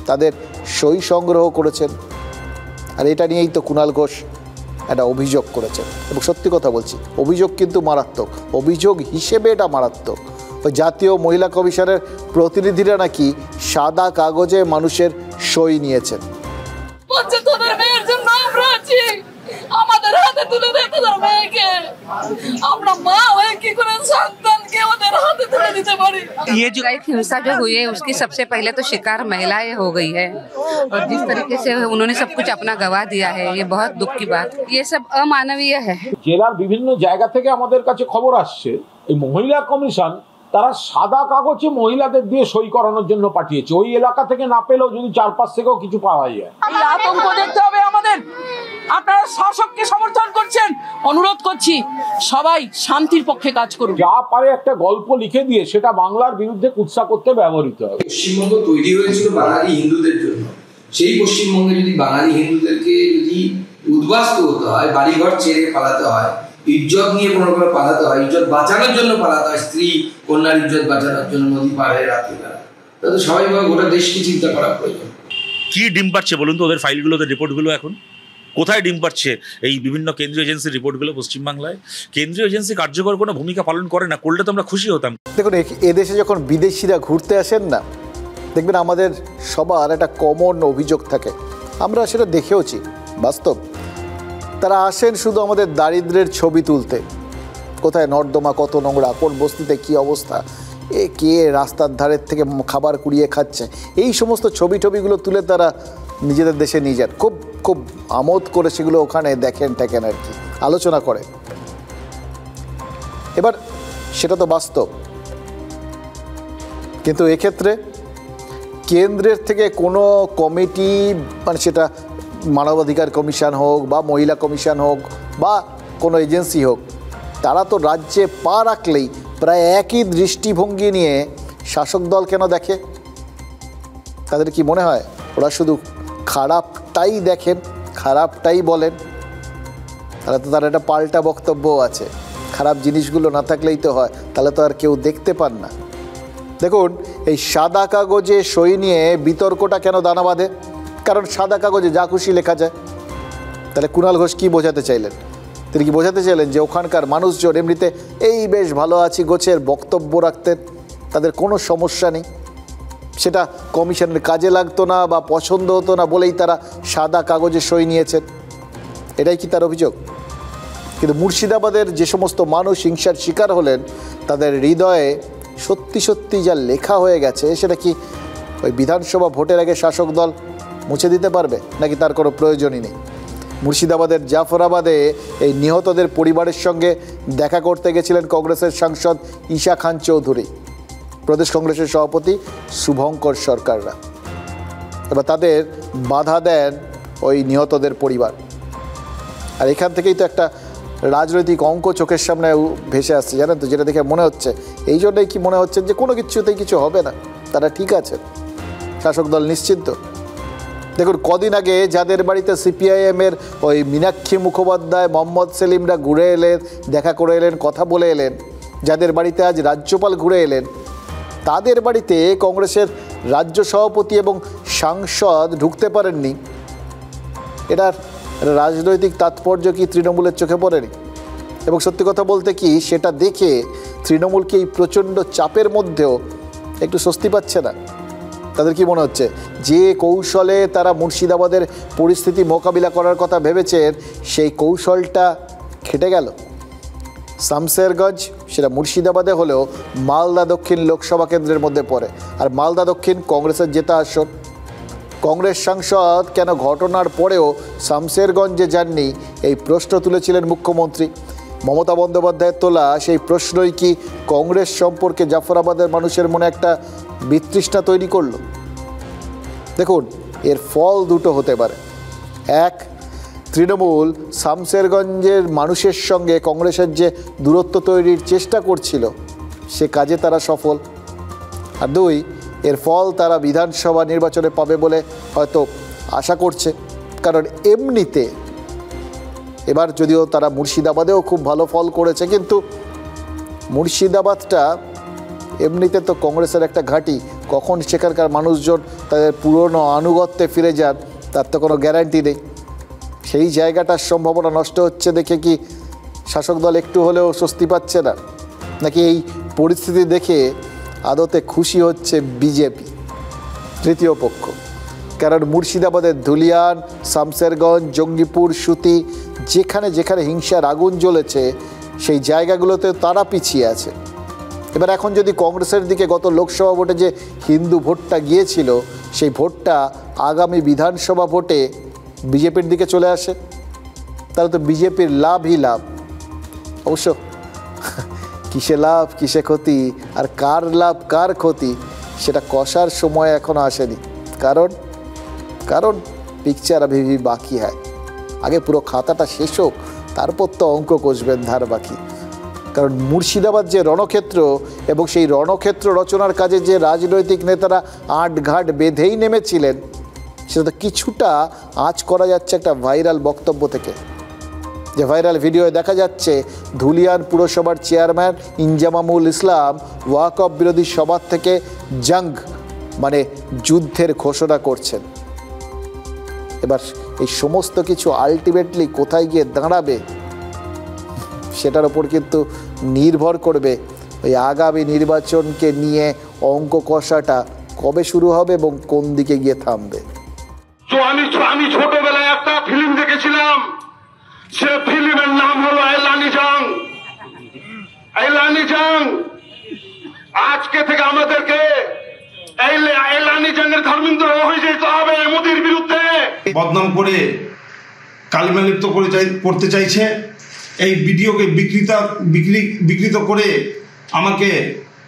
তাদের সই সংগ্রহ করেছেন। আর এটা নিয়েই তো কুণাল ঘোষ একটা অভিযোগ করেছেন এবং সত্যি কথা বলছি, অভিযোগ কিন্তু মারাত্মক, অভিযোগ হিসেবে এটা মারাত্মক। ওই জাতীয় মহিলা কমিশনের প্রতিনিধিরা নাকি সাদা কাগজে মানুষের সই নিয়েছেন। আমাদের হাতে তুলে দে তোদের মেয়েকে, আমরা মা হয়ে কি করে সন্তানকে ওদের হাতে তুলে দিতে পারি? ये जो हिंसा जो हुई है उसकी सबसे पहले तो शिकार महिलाएं हो गई है और जिस तरीके से उन्होंने सब कुछ अपना गवा दिया है ये बहुत दुख की बात, ये सब अमानवीय है। জেলার বিভিন্ন জায়গা থেকে আমাদের কাছে খবর আসছে এই মহিলা কমিশন তারা সাদা কাগজে মহিলাদের দিয়ে সই করানোর জন্য পাঠিয়েছে। ওই এলাকা থেকে না পেলেও যদি চারপাশ থেকেও কিছু পাওয়া যায়। আতঙ্ক দেখতে হবে আমাদের। আপনারা শাসককে সমর্থন করছেন, অনুরোধ করছি সবাই শান্তির পক্ষে কাজ করুন। যা পারে একটা গল্প লিখে দিয়ে সেটা বাংলার বিরুদ্ধে কুৎসা করতে ব্যবহৃত হবে। পশ্চিমবঙ্গ তৈরি হয়েছিল বাঙালি হিন্দুদের জন্য, সেই পশ্চিমবঙ্গে যদি বাঙালি হিন্দুদেরকে যদি উদ্বাস্ত হতে হয়, বাড়িঘর ছেড়ে পালাতে হয়, ইজ্জত নিয়ে কোনো রকম পালাতে হয়, ইজ্জত বাঁচানোর জন্য পালাতে হয়, স্ত্রী কন্যার ইজ্জত বাঁচানোর জন্য নদী পার হয়ে রাত্রিবেলা, তাহলে স্বাভাবিকভাবে গোটা দেশকে চিন্তা করা প্রয়োজন। কি ডিম পাচ্ছে বলুন তো ওদের ফাইলগুলোতে, রিপোর্টগুলো এখন কোথায় ডিম পাচ্ছে? এই বিভিন্ন কেন্দ্রীয় এজেন্সির রিপোর্টগুলো পশ্চিমবাংলায় কেন্দ্রীয় এজেন্সি কার্যকর কোনো ভূমিকা পালন করে না, করলে তো আমরা খুশি হতাম। দেখুন, এদেশে যখন বিদেশিরা ঘুরতে আসেন না, দেখবেন আমাদের সবার একটা কমন অভিযোগ থাকে, আমরা সেটা দেখেওছি বাস্তব। তারা আসেন শুধু আমাদের দারিদ্র্যের ছবি তুলতে, কোথায় নর্দমা কত নোংরা, কোন বস্তিতে কী অবস্থা, কে রাস্তার ধারের থেকে খাবার কুড়িয়ে খাচ্ছে, এই সমস্ত ছবিগুলো তুলে তারা নিজেদের দেশে নিয়ে যান, খুব খুব আমোদ করে সেগুলো ওখানে দেখেন আর কি আলোচনা করে। এবার সেটা তো বাস্তব, কিন্তু এক্ষেত্রে কেন্দ্রের থেকে কোনো কমিটি, মানে সেটা মানবাধিকার কমিশন হোক বা মহিলা কমিশন হোক বা কোনো এজেন্সি হোক, তারা তো রাজ্যে পা রাখলেই প্রায় একই দৃষ্টিভঙ্গি নিয়ে শাসক দল কেন দেখে? তাদের কি মনে হয় ওরা শুধু খারাপটাই দেখেন, খারাপটাই বলেন? তাহলে তো তার একটা পাল্টা বক্তব্য আছে, খারাপ জিনিসগুলো না থাকলেই তো হয়, তাহলে তো আর কেউ দেখতে পান না। দেখুন, এই সাদা কাগজে সই নিয়ে বিতর্কটা কেন দানা বাঁধে? কারণ সাদা কাগজে যা খুশি লেখা যায়। তাহলে কুণাল ঘোষ কী বোঝাতে চাইলেন? তিনি কি বোঝাতে চাইলেন যে ওখানকার মানুষজন এমনিতে এই বেশ ভালো আছি গোছের বক্তব্য রাখতেন, তাদের কোনো সমস্যা নেই, সেটা কমিশনের কাজে লাগতো না বা পছন্দ হতো না বলেই তারা সাদা কাগজে সই নিয়েছেন? এটাই কি তার অভিযোগ? কিন্তু মুর্শিদাবাদের যে সমস্ত মানুষ হিংসার শিকার হলেন, তাদের হৃদয়ে সত্যি সত্যি যা লেখা হয়ে গেছে, সেটা কি ওই বিধানসভা ভোটের আগে শাসক দল মুছে দিতে পারবে, নাকি তার কোনো প্রয়োজনই নেই? মুর্শিদাবাদের জাফরাবাদে এই নিহতদের পরিবারের সঙ্গে দেখা করতে গেছিলেন কংগ্রেসের সাংসদ ঈশা খান চৌধুরী, প্রদেশ কংগ্রেসের সভাপতি শুভঙ্কর সরকাররা। এবার তাদের বাধা দেন ওই নিহতদের পরিবার। আর এখান থেকেই তো একটা রাজনৈতিক অঙ্ক চোখের সামনে ভেসে আসছে, জানেন তো, যেটা দেখে মনে হচ্ছে, এই জন্যই কি মনে হচ্ছে যে কোনো কিছুতেই কিছু হবে না, তারা ঠিক আছে, শাসক দল নিশ্চিন্ত। দেখুন, কদিন আগে যাদের বাড়িতে সিপিআইএমের ওই মীনাক্ষী মুখোপাধ্যায়, মোহাম্মদ সেলিমরা ঘুরে এলেন, দেখা করে এলেন, কথা বলে এলেন, যাদের বাড়িতে আজ রাজ্যপাল ঘুরে এলেন, তাদের বাড়িতে কংগ্রেসের রাজ্য সভাপতি এবং সাংসদ ঢুকতে পারেননি। এটার রাজনৈতিক তাৎপর্য কি তৃণমূলের চোখে পড়েনি? এবং সত্যি কথা বলতে কি, সেটা দেখে তৃণমূলকে এই প্রচণ্ড চাপের মধ্যেও একটু স্বস্তি পাচ্ছে না। তাদের কি মনে হচ্ছে, যে কৌশলে তারা মুর্শিদাবাদের পরিস্থিতি মোকাবিলা করার কথা ভেবেছেন, সেই কৌশলটা খেটে গেল? শামসেরগঞ্জ সেটা মুর্শিদাবাদে হলেও মালদা দক্ষিণ লোকসভা কেন্দ্রের মধ্যে পড়ে, আর মালদা দক্ষিণ কংগ্রেসের জেতা আসন। কংগ্রেস সাংসদ কেন ঘটনার পরেও শামশেরগঞ্জে যাননি, এই প্রশ্ন তুলেছিলেন মুখ্যমন্ত্রী। মমতা বন্দ্যোপাধ্যায়ের তোলা সেই প্রশ্নই কি কংগ্রেস সম্পর্কে জাফরাবাদের মানুষের মনে একটা বিতৃষ্ণা তৈরি করলো? দেখুন, এর ফল দুটো হতে পারে। এক, তৃণমূল শামশেরগঞ্জের মানুষের সঙ্গে কংগ্রেসের যে দূরত্ব তৈরির চেষ্টা করছিল সে কাজে তারা সফল। আর দুই, এর ফল তারা বিধানসভা নির্বাচনে পাবে বলে হয়তো আশা করছে। কারণ এমনিতে এবার যদিও তারা মুর্শিদাবাদেও খুব ভালো ফল করেছে, কিন্তু মুর্শিদাবাদটা এমনিতে তো কংগ্রেসের একটা ঘাঁটি। কখন সেখানকার মানুষজন তাদের পুরনো আনুগত্যে ফিরে যান তার তো কোনো গ্যারান্টি নেই। সেই জায়গাটার সম্ভাবনা নষ্ট হচ্ছে দেখে কি শাসক দল একটু হলেও স্বস্তি পাচ্ছে না? নাকি এই পরিস্থিতি দেখে আদতে খুশি হচ্ছে বিজেপি, তৃতীয় পক্ষ? কারণ মুর্শিদাবাদের ধুলিয়ান, শামশেরগঞ্জ, জঙ্গিপুর, সুতি, যেখানে যেখানে হিংসার আগুন জ্বলেছে সেই জায়গাগুলোতে তারা পিছিয়ে আছে। এবার এখন যদি কংগ্রেসের দিকে গত লোকসভা ভোটে যে হিন্দু ভোটটা গিয়েছিল সেই ভোটটা আগামী বিধানসভা ভোটে বিজেপির দিকে চলে আসে, তাহলে তো বিজেপির লাভই লাভ। অবশ্য কিসে লাভ কিসে ক্ষতি আর কার লাভ কার ক্ষতি সেটা কষার সময় এখনো আসেনি। কারণ পিকচার আভি বাকি হয়। আগে পুরো খাতাটা শেষ হোক, তারপর তো অঙ্ক কষবেন ধার বাকি। কারণ মুর্শিদাবাদ যে রণক্ষেত্র, এবং সেই রণক্ষেত্র রচনার কাজে যে রাজনৈতিক নেতারা আঁটঘাট বেঁধেই নেমেছিলেন, সেটা তো কিছুটা আঁচ করা যাচ্ছে একটা ভাইরাল বক্তব্য থেকে। যে ভাইরাল ভিডিওয়ে দেখা যাচ্ছে ধুলিয়ান পুরসভার চেয়ারম্যান ইনজামামুল ইসলাম ওয়াকফ বিরোধী সভা থেকে জঙ্গ মানে যুদ্ধের ঘোষণা করছেন। এবার এই সমস্ত কিছু আলটিমেটলি কোথায় গিয়ে দাঁড়াবে সেটার ওপর কিন্তু নির্ভর করবে ওই আগামী নির্বাচনকে নিয়ে অঙ্ক কষাটা কবে শুরু হবে এবং কোন দিকে গিয়ে থামবে। তো আমি ছোটবেলায় একটা ফিল্ম দেখেছিলাম, সে ফিল্মের নাম হলো এলানি জং। আজকে থেকে আমাদেরকে এলানি জংয়ের ধর্মেন্দ্র হয়ে যেতে হবে মোদির বিরুদ্ধে। বদনাম করে কালিমালিপ্ত করতে চাইছে, এই ভিডিওকে বিকৃত করে আমাকে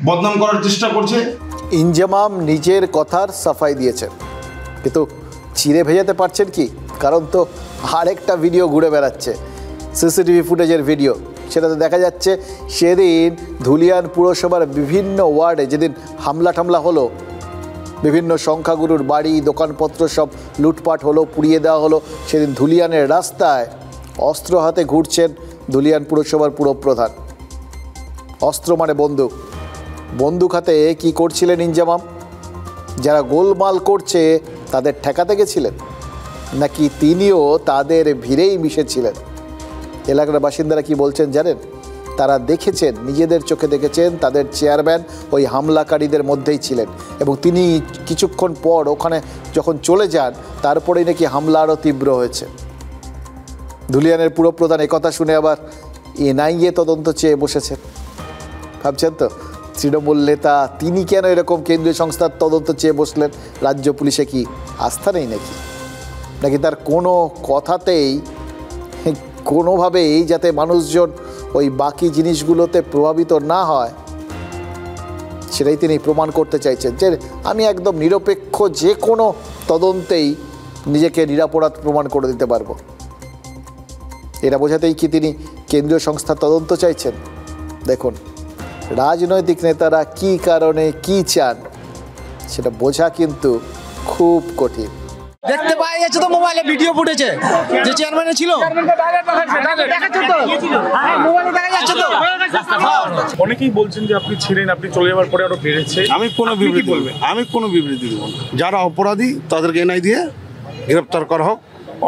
বদনাম করার চেষ্টা করছে। ইনজামাম নিজের কথার সাফাই দিয়েছেন, কিন্তু চিড়ে ভেজাতে পারছেন কি? কারণ তো আরেকটা ভিডিও ঘুরে বেড়াচ্ছে, সিসিটিভি ফুটেজের ভিডিও। সেটাতে দেখা যাচ্ছে সেদিন ধুলিয়ান পুরসভার বিভিন্ন ওয়ার্ডে যেদিন হামলা টামলা হলো, বিভিন্ন সংখ্যাগুরুর বাড়ি দোকানপত্র সব লুটপাট হলো, পুড়িয়ে দেওয়া হলো, সেদিন ধুলিয়ানের রাস্তায় অস্ত্র হাতে ঘুরছেন ধুলিয়ান পুরসভার পুরপ্রধান। অস্ত্র মানে বন্দুক হাতে কি করছিলেন ইনজামাম? যারা গোলমাল করছে তাদের ঠেকাতে গেছিলেন, নাকি তিনিও তাদের ভিড়েই মিশেছিলেন? এলাকার বাসিন্দারা কি বলছেন জানেন? তারা দেখেছেন, নিজেদের চোখে দেখেছেন তাদের চেয়ারম্যান ওই হামলাকারীদের মধ্যেই ছিলেন, এবং তিনি কিছুক্ষণ পর ওখানে যখন চলে যান তারপরেই নাকি হামলা আরও তীব্র হয়েছে। ধুলিয়ানের পুরপ্রধান একথা শুনে আবার এনআইএ তদন্ত চেয়ে বসেছেন। ভাবছেন তো তৃণমূল নেতা তিনি কেন এরকম কেন্দ্রীয় সংস্থার তদন্ত চেয়ে বসলেন? রাজ্য পুলিশে কি আস্থা নেই নাকি তার কোনো কথাতেই কোনোভাবেই যাতে মানুষজন ওই বাকি জিনিসগুলোতে প্রভাবিত না হয় সেটাই তিনি প্রমাণ করতে চাইছেন, যে আমি একদম নিরপেক্ষ যে কোনো তদন্তেই নিজেকে নিরপরাধ প্রমাণ করে দিতে পারবো। এটা বোঝাতেই কি তিনি কেন্দ্রীয় সংস্থার তদন্ত চাইছেন? দেখুন, রাজনৈতিক নেতারা কি কারণে কি চান সেটা বোঝা কিন্তু খুব কঠিন। দেখতে পাওয়া যাচ্ছে তো মোবাইলে ভিডিও ফুটেছে যে চেয়ারম্যান ছিল, অনেকেই বলছেন যে আপনি ছিলেন, আপনি চলে যাওয়ার পরে আরো বেড়েছে। আমি কোনো বিবৃতি দেব না। যারা অপরাধী তাদেরকে এনআই দিয়ে গ্রেপ্তার করা হোক,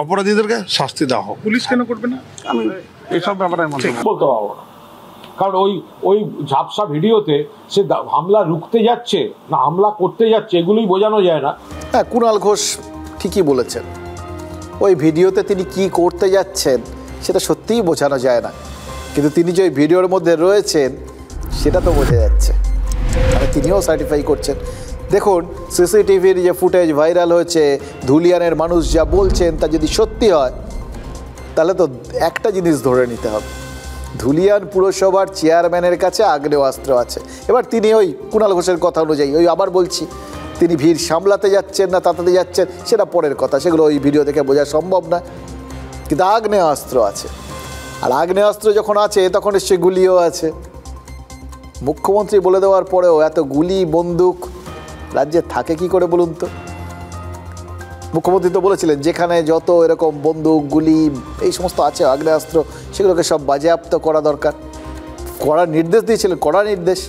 অপরাধীদেরকে শাস্তি দেওয়া হোক। পুলিশ কেন করবে না? আমি এইসব ব্যাপারে বলতে পারবো না, কারণ ওই ঝাপসা ভিডিওতে সে হামলা রুখতে যাচ্ছে না হামলা করতে যাচ্ছে এগুলোই বোঝানো যায় না। হ্যাঁ, কুণাল ঘোষ ঠিকই বলেছেন, ওই ভিডিওতে তিনি কি করতে যাচ্ছেন সেটা সত্যিই বোঝানো যায় না, কিন্তু তিনি যে ওই ভিডিওর মধ্যে রয়েছেন সেটা তো বোঝা যাচ্ছে। মানে তিনিও সার্টিফাই করছেন দেখুন সিসিটিভির যে ফুটেজ ভাইরাল হয়েছে, ধুলিয়ানের মানুষ যা বলছেন তা যদি সত্যি হয় তাহলে তো একটা জিনিস ধরে নিতে হবে, ধুলিয়ান পুরসভার চেয়ারম্যানের কাছে আগ্নেয়াস্ত্র আছে। এবার তিনি ওই কুণাল ঘোষের কথা অনুযায়ী, ওই আবার বলছি, তিনি ভিড় সামলাতে যাচ্ছেন না তাড়াতাড়ি যাচ্ছেন সেটা পরের কথা, সেগুলো ওই ভিডিও দেখে বোঝা সম্ভব না, কিন্তু আগ্নেয়াস্ত্র আছে। আর আগ্নেয়াস্ত্র যখন আছে তখন নিশ্চয়ই গুলিও আছে। মুখ্যমন্ত্রী বলে দেওয়ার পরেও এত গুলি বন্দুক রাজ্যে থাকে কি করে বলুন তো? মুখ্যমন্ত্রী তো বলেছিলেন যেখানে যত এরকম বন্দুক গুলি এই সমস্ত আছে আগ্নেয়াস্ত্র সেগুলোকে সব বাজেয়াপ্ত করা দরকার, করার নির্দেশ দিয়েছিলেন, কড়া নির্দেশ।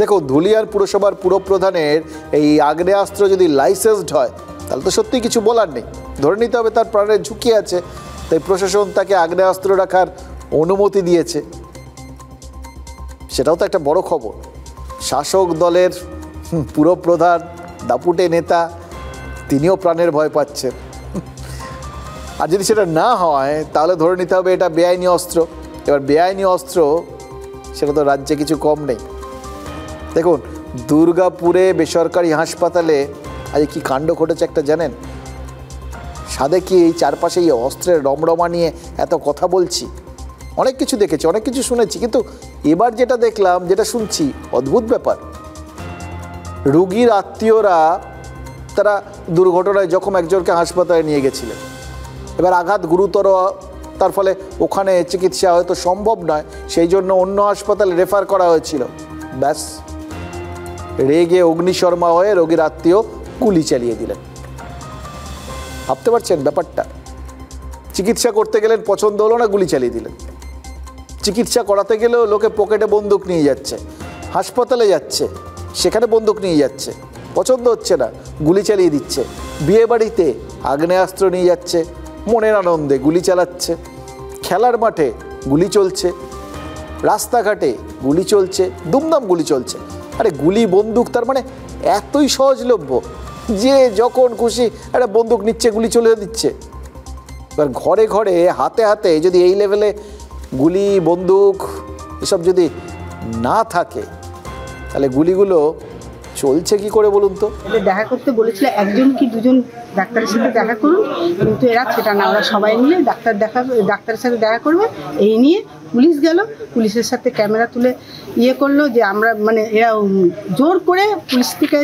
দেখো ধুলিয়ান পুরসভার পুরপ্রধানের এই আগ্নেয়াস্ত্র যদি লাইসেন্সড হয় তাহলে তো সত্যিই কিছু বলার নেই, ধরে নিতে হবে তার প্রাণের ঝুঁকি আছে, তাই প্রশাসন তাকে আগ্নেয়াস্ত্র রাখার অনুমতি দিয়েছে। সেটাও তো একটা বড় খবর। শাসক দলের পুরপ্রধান দাপুটে নেতা তিনিও প্রাণের ভয় পাচ্ছেন। আর যদি সেটা না হয় তাহলে ধরে নিতে হবে এটা বেআইনি অস্ত্র। এবার বেআইনি অস্ত্র সেটা তো রাজ্যে কিছু কম নেই। দেখুন দুর্গাপুরে বেসরকারি হাসপাতালে আজ কি কাণ্ড ঘটেছে একটা জানেন? সাদে কি এই চারপাশে এই অস্ত্রের রমরমা নিয়ে এত কথা বলছি, অনেক কিছু দেখেছি, অনেক কিছু শুনেছি, কিন্তু এবার যেটা দেখলাম, যেটা শুনছি, অদ্ভুত ব্যাপার। রুগীর আত্মীয়রা তারা দুর্ঘটনায় জখম একজনকে হাসপাতালে নিয়ে গেছিলেন, এবার আঘাত গুরুতর, তার ফলে ওখানে চিকিৎসা হয়তো সম্ভব নয়, সেই জন্য অন্য হাসপাতালে রেফার করা হয়েছিল। ব্যাস রেগে অগ্নিশর্মা হয়ে রোগীর আত্মীয় গুলি চালিয়ে দিলেন। ভাবতে পারছেন ব্যাপারটা? চিকিৎসা করতে গেলেন, পছন্দ হলো না, গুলি চালিয়ে দিলেন। চিকিৎসা করাতে গেলেও লোকে পকেটে বন্দুক নিয়ে যাচ্ছে, হাসপাতালে যাচ্ছে সেখানে বন্দুক নিয়ে যাচ্ছে, পছন্দ হচ্ছে না গুলি চালিয়ে দিচ্ছে। বিয়ে বাড়িতে আগ্নেয়াস্ত্র নিয়ে যাচ্ছে, মনের আনন্দে গুলি চালাচ্ছে, খেলার মাঠে গুলি চলছে, রাস্তাঘাটে গুলি চলছে, দুমদাম গুলি চলছে। আরে গুলি বন্দুক তার মানে এতই সহজলভ্য যে যখন খুশি একটা বন্দুক নিচ্ছে, গুলি চলে দিচ্ছে। এবার ঘরে ঘরে হাতে হাতে যদি এই লেভেলে গুলি বন্দুক এসব যদি না থাকে তাহলে গুলিগুলো চলছে কি করে বলুন তো? দেখা করতে বলেছিল একজন কি দুজন ডাক্তারের সাথে দেখা করুন, কিন্তু এরা সেটা না, ওরা সবাই মিলে ডাক্তারের সাথে দেখা করবে এই নিয়ে পুলিশ গেল, পুলিশের সাথে ক্যামেরা তুলে ইয়ে করলো যে আমরা মানে এরা জোর করে পুলিশ থেকে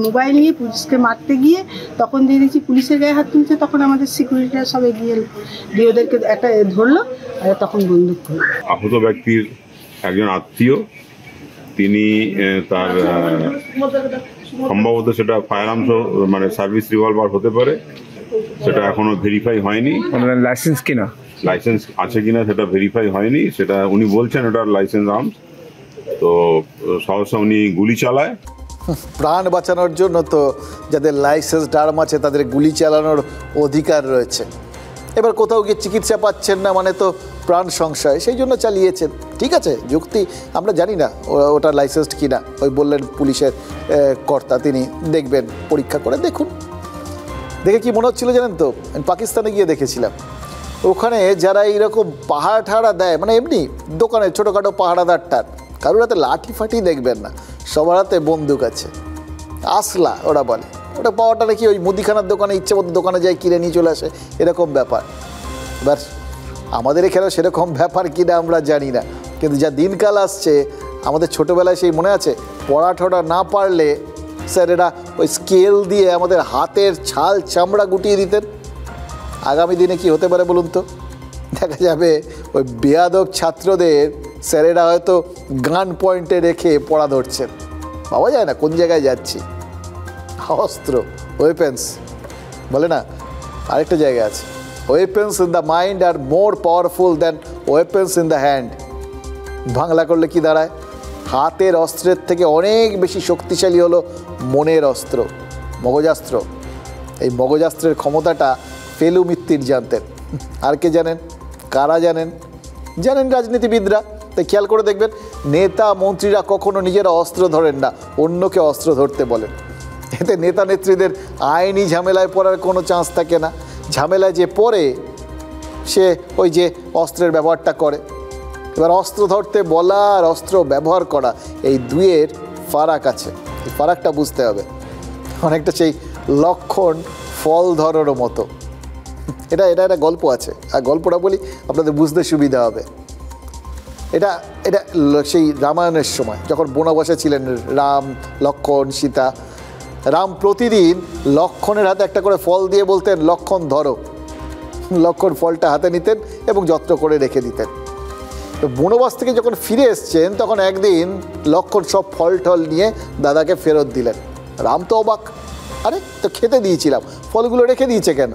মোবাইল নিয়ে পুলিশকে মারতে গিয়ে তখন দিয়ে দিচ্ছি পুলিশের গায়ে হাত তুলছে, তখন আমাদের সিকিউরিটিরা সবাই গিয়ে ওদেরকে একটা ধরলো আর তখন বন্দুক করলো। আহত ব্যক্তির একজন আত্মীয়, তিনি তার সম্ভবত সেটা ফায়ার আর্মস মানে সার্ভিস রিভলভার হতে পারে, সেটা এখনো ভেরিফাই হয়নি। লাইসেন্স কিনা, লাইসেন্স আছে কিনা সেটা ভেরিফাই হয়নি, সেটা উনি বলছেন ওটার লাইসেন্স আর্মস। তো সহসা উনি গুলি চালায়। প্রাণ বাঁচানোর জন্য তো যাদের লাইসেন্স আর্ম আছে তাদের গুলি চালানোর অধিকার রয়েছে। এবার কোথাও গিয়ে চিকিৎসা পাচ্ছেন না মানে তো প্রাণ সংশয়, সেই জন্য চালিয়েছেন। ঠিক আছে, যুক্তি আমরা জানি না ওটা লাইসেন্সড কিনা, ওই বললেন পুলিশের কর্তা, তিনি দেখবেন, পরীক্ষা করে দেখুন। দেখে কি মনে হচ্ছিল জানেন তো, আমি পাকিস্তানে গিয়ে দেখেছিলাম, ওখানে যারা এইরকম পাহাড় ঠাড়া দেয়, মানে এমনি দোকানে ছোটোখাটো পাহাড়াদার টার, কারোর হাতে লাঠি ফাটি দেখবেন না, সবার হাতে বন্দুক আছে, আসলা ওরা বলে। ওটা পাওয়াটা নাকি ওই মুদিখানার দোকানে ইচ্ছে মতো দোকানে যায় কিনে নিয়ে চলে আসে, এরকম ব্যাপার। এবার আমাদের এখানেও সেরকম ব্যাপার কিনা আমরা জানি না, কিন্তু যা দিনকাল আসছে, আমাদের ছোটোবেলায় সেই মনে আছে পড়া ঠড়া না পারলে স্যারেরা ওই স্কেল দিয়ে আমাদের হাতের ছাল চামড়া গুটিয়ে দিতেন। আগামী দিনে কি হতে পারে বলুন তো? দেখা যাবে ওই বেয়াদব ছাত্রদের স্যারেরা হয়তো গান পয়েন্টে রেখে পড়া ধরছেন। পাওয়া যায় না কোন জায়গায় যাচ্ছি, অস্ত্র ওয়েপেন্স বলে না, আরেকটা জায়গা আছে, weapons in the mind are more powerful than weapons in the hand. Bangla করলে কি দাঁড়ায়? হাতের অস্ত্রের থেকে অনেক বেশি শক্তিশালী হলো মনের অস্ত্র, মগজাস্ত্র। এই মগজাস্ত্রের ক্ষমতাটা ফেলু মিত্তির জানতেন। আর কে জানেন? কারা জানেন? জানেন রাজনীতিবিদরা। তাই খেয়াল করে দেখবেন, নেতা মন্ত্রীরা কখনো নিজেরা অস্ত্র ধরেন না, অন্যকে অস্ত্র ধরতে বলেন। এতে নেতা নেত্রীদের আইনি ঝামেলায় পড়ার কোনো চান্স থাকে না। ঝামেলায় যে পড়ে সে ওই যে অস্ত্রের ব্যবহারটা করে। এবার অস্ত্র ধরতে বলা আর অস্ত্র ব্যবহার করা, এই দুইয়ের ফারাক আছে, এই ফারাকটা বুঝতে হবে। অনেকটা সেই লক্ষণ ফল ধরারও মতো। এটা এটা একটা গল্প আছে, আর গল্পটা বলি আপনাদের বুঝতে সুবিধা হবে। এটা এটা সেই রামায়ণের সময় যখন বনবাসে ছিলেন রাম, লক্ষণ, সীতা। রাম প্রতিদিন লক্ষণের হাতে একটা করে ফল দিয়ে বলতেন, লক্ষণ ধরো। লক্ষণ ফলটা হাতে নিতেন এবং যত্ন করে রেখে দিতেন। তো বনবাস থেকে যখন ফিরে এসছেন তখন একদিন লক্ষণ সব ফল টল নিয়ে দাদাকে ফেরত দিলেন। রাম তো অবাক, আরে তো খেতে দিয়েছিলাম, ফলগুলো রেখে দিয়েছে কেন?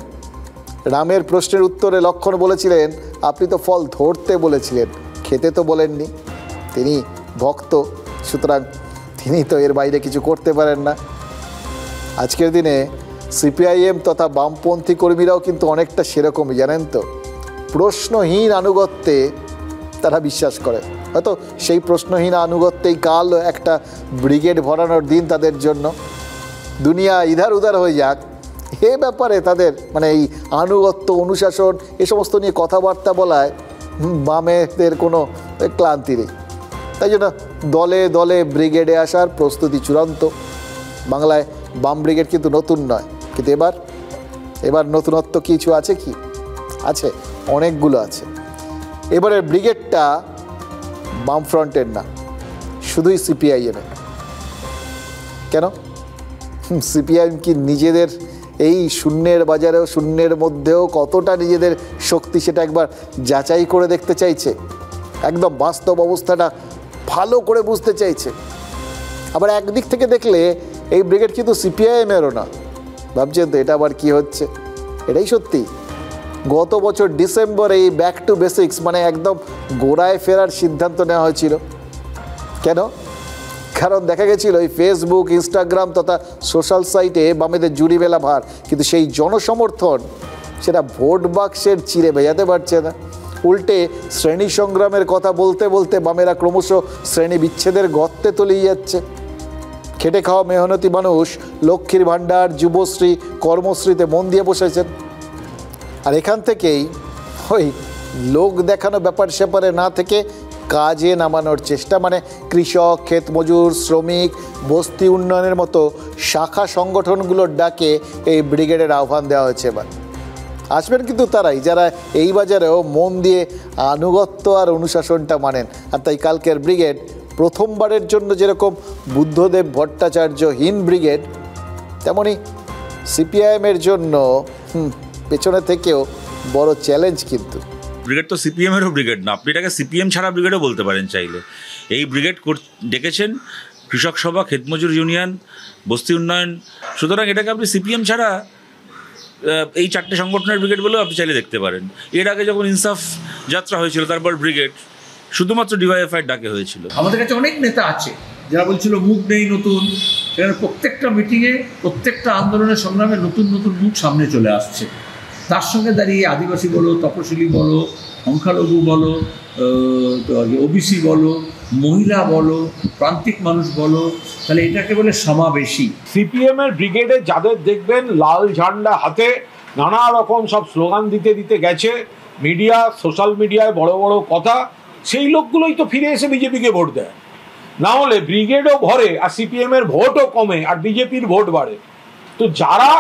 রামের প্রশ্নের উত্তরে লক্ষণ বলেছিলেন, আপনি তো ফল ধরতে বলেছিলেন, খেতে তো বলেননি। তিনি ভক্ত, সুতরাং তিনি তো এর বাইরে কিছু করতে পারেন না। আজকের দিনে সিপিআইএম তথা বামপন্থী কর্মীরাও কিন্তু অনেকটা সেরকমই, জানেন তো। প্রশ্নহীন আনুগত্যে তারা বিশ্বাস করে। হয়তো সেই প্রশ্নহীন আনুগত্যেই কাল একটা ব্রিগেড ভরানোর দিন তাদের জন্য। দুনিয়া ইধার উধার হয়ে যাক, এ ব্যাপারে তাদের মানে এই আনুগত্য, অনুশাসন এ সমস্ত নিয়ে কথাবার্তা বলায় বামেদের কোনো ক্লান্তি নেই। তাই জন্য দলে দলে ব্রিগেডে আসার প্রস্তুতি চূড়ান্ত। বাংলায় বাম ব্রিগেড কিন্তু নতুন নয়, কিন্তু এবার নতুনত্ব কিছু আছে কি? আছে, অনেকগুলো আছে। এবারের ব্রিগেডটা বামফ্রন্টের না, শুধুই সিপিআইএমের। কেন? সিপিআইএম কি নিজেদের এই শূন্যের বাজারেও, শূন্যের মধ্যেও কতটা নিজেদের শক্তি সেটা একবার যাচাই করে দেখতে চাইছে, একদম বাস্তব অবস্থাটা ভালো করে বুঝতে চাইছে। আবার একদিক থেকে দেখলে এই ব্রিগেড কিন্তু সিপিআইএমেরও না। ভাবছেন তো এটা আবার কি হচ্ছে? এটাই সত্যি। গত বছর ডিসেম্বরে এই ব্যাক টু বেসিক্স মানে একদম গোড়ায় ফেরার সিদ্ধান্ত নেওয়া হয়েছিল। কেন? কারণ দেখা গেছিল এই ফেসবুক, ইনস্টাগ্রাম তথা সোশ্যাল সাইটে বামেদের জুড়ি মেলা ভার, কিন্তু সেই জনসমর্থন সেটা ভোট বাক্সের চিরে ভেজাতে পারছে না। উল্টে শ্রেণী সংগ্রামের কথা বলতে বলতে বামেরা ক্রমশ শ্রেণী বিচ্ছেদের গর্তে তলিয়ে যাচ্ছে। খেটে খাওয়া মেহনতি মানুষ লক্ষ্মীর ভাণ্ডার, যুবশ্রী, কর্মশ্রীতে মন দিয়ে বসেছেন। আর এখান থেকেই ওই লোক দেখানো ব্যাপার স্যাপারে না থেকে কাজে নামানোর চেষ্টা, মানে কৃষক, ক্ষেতমজুর, শ্রমিক, বস্তি উন্নয়নের মতো শাখা সংগঠনগুলোর ডাকে এই ব্রিগেডের আহ্বান দেওয়া হয়েছে। এবার আসবেন কিন্তু তারাই যারা এই বাজারেও মন দিয়ে আনুগত্য আর অনুশাসনটা মানেন। আর তাই কালকের ব্রিগেড প্রথমবারের জন্য যেরকম বুদ্ধদেব ভট্টাচার্যহীন ব্রিগেড, তেমনি সিপিআইএমের জন্য পেছনে থেকেও বড় চ্যালেঞ্জ। কিন্তু ব্রিগেড তো সিপিএমেরও ব্রিগেড না, আপনি এটাকে সিপিএম ছাড়া ব্রিগেডও বলতে পারেন চাইলে। এই ব্রিগেড ডেকেছেন কৃষক সভা, ক্ষেতমজুর ইউনিয়ন, বস্তি উন্নয়ন, সুতরাং এটাকে আপনি সিপিএম ছাড়া এই চারটে সংগঠনের ব্রিগেড বলেও আপনি চাইলে দেখতে পারেন। এর আগে যখন ইনসাফ যাত্রা হয়েছিল তারপর ব্রিগেড শুধুমাত্র ডিওয়াইএফআইয়ের ডাকে হয়েছিল। আমাদের কাছে অনেক নেতা আছে যারা বলছিল মুখ নেই নতুন, সেখানে প্রত্যেকটা মিটিংয়ে, প্রত্যেকটা আন্দোলনের সংগ্রামে নতুন নতুন মুখ সামনে চলে আসছে। তার সঙ্গে দাঁড়িয়ে আদিবাসী বলো, তপশিলি বলো, সংখ্যালঘু বলো, ওবিসি বলো, মহিলা বলো, প্রান্তিক মানুষ বলো, তাহলে এটাকে বলে সমাবেশী। সিপিএমের ব্রিগেডে যাদের দেখবেন লাল ঝান্ডা হাতে নানা রকম সব স্লোগান দিতে দিতে গেছে, মিডিয়া, সোশ্যাল মিডিয়ায় বড় বড় কথা, সেই লোকগুলোই তো ফিরে এসে বিজেপিকে ভোট দেয়। না হলে ব্রিগেডও ভরে আর সিপিএমের ভোটও কমে আর বিজেপির ভোট বাড়ে। তো যারা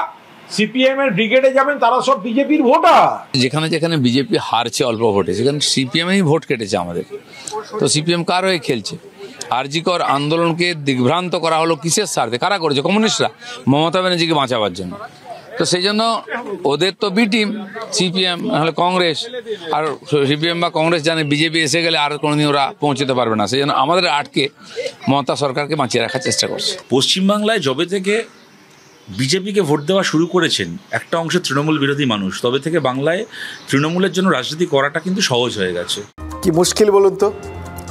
সিপিএমের ব্রিগেডে যাবেন তারা সব বিজেপির ভোটার। যেখানে যেখানে বিজেপি হারছে অল্প ভোটে, সেখানে সিপিএমই ভোট কেটেছে আমাদের। তো সিপিএম কার হয়ে খেলছে? আরজিকর আন্দোলনকে দিগ্ভ্রান্ত করা হলো কিসের স্বার্থে? কারা করেছে? কমিউনিস্টরা, মমতা ব্যানার্জিকে বাঁচাবার জন্য। তো সেই জন্য ওদের তো বি টিম সিপিএম, নাহলে কংগ্রেস। আর সিপিএম বা কংগ্রেস জানে বিজেপি এসে গেলে আর কোনোদিন ওরা পৌঁছতে পারবে না, সেই জন্য আমাদের আটকে মমতা সরকারকে বাঁচিয়ে রাখার চেষ্টা করছে। পশ্চিমবাংলায় যবে থেকে বিজেপিকে ভোট দেওয়া শুরু করেছেন একটা অংশের তৃণমূল বিরোধী মানুষ, তবে থেকে বাংলায় তৃণমূলের জন্য রাজনীতি করাটা কিন্তু সহজ হয়ে গেছে। কি মুশকিল বলুন তো?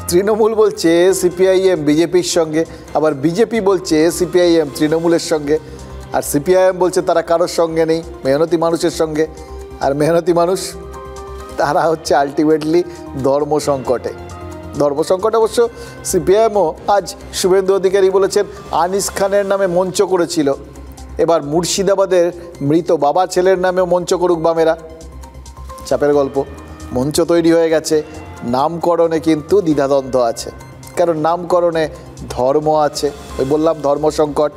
তৃণমূল বলছে সিপিআইএম বিজেপির সঙ্গে, আবার বিজেপি বলছে সিপিআইএম তৃণমূলের সঙ্গে, আর সিপিআইএম বলছে তারা কারোর সঙ্গে নেই, মেহনতি মানুষের সঙ্গে। আর মেহনতি মানুষ তারা হচ্ছে আলটিমেটলি ধর্মসংকটে। ধর্মসংকট অবশ্য সিপিআইএমও আজ শুভেন্দু অধিকারী বলেছেন আনিস খানের নামে মঞ্চ করেছিল, এবার মুর্শিদাবাদের মৃত বাবা ছেলের নামেও মঞ্চ করুক বামেরা। চাপের গল্প, মঞ্চ তৈরি হয়ে গেছে, নামকরণে কিন্তু দ্বিধাদ্বন্দ্ব আছে। কারণ নামকরণে ধর্ম আছে, ওই বললাম ধর্মসংকট।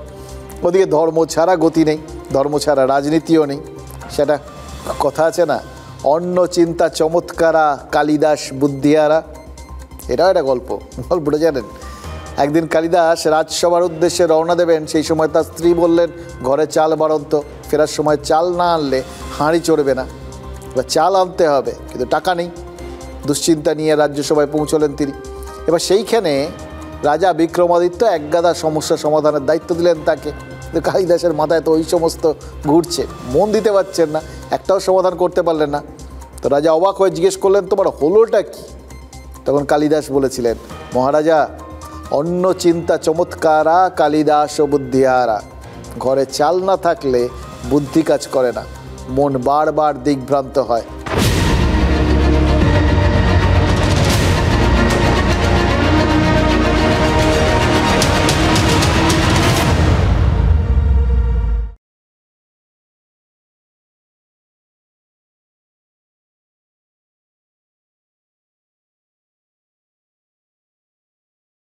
ওদিকে ধর্ম ছাড়া গতি নেই, ধর্ম ছাড়া রাজনীতিও নেই। সেটা কথা আছে না, অন্য চিন্তা চমৎকারা কালিদাস বুদ্ধিয়ারা, এটাও একটা গল্পটা জানেন? একদিন কালিদাস রাজসভার উদ্দেশ্যে রওনা দেবেন, সেই সময় তার স্ত্রী বললেন ঘরে চাল বাড়ন্ত, ফেরার সময় চাল না আনলে হাঁড়ি চড়বে না, এবার চাল আনতে হবে, কিন্তু টাকা নেই। দুশ্চিন্তা নিয়ে রাজ্যসভায় পৌঁছলেন তিনি। এবার সেইখানে রাজা বিক্রমাদিত্য একগাদা সমস্যা সমাধানের দায়িত্ব দিলেন তাকে, কিন্তু কালিদাসের মাথায় তো ওই সমস্ত ঘুরছে, মন দিতে পারছেন না, একটাও সমাধান করতে পারলেন না। তো রাজা অবাক হয়ে জিজ্ঞেস করলেন তোমার হলোটা কি? তখন কালিদাস বলেছিলেন, মহারাজা অন্য চিন্তা চমৎকারা কালিদাস ও বুদ্ধিহারা, ঘরে চাল না থাকলে বুদ্ধি কাজ করে না, মন বারবার দিগ্ভ্রান্ত হয়।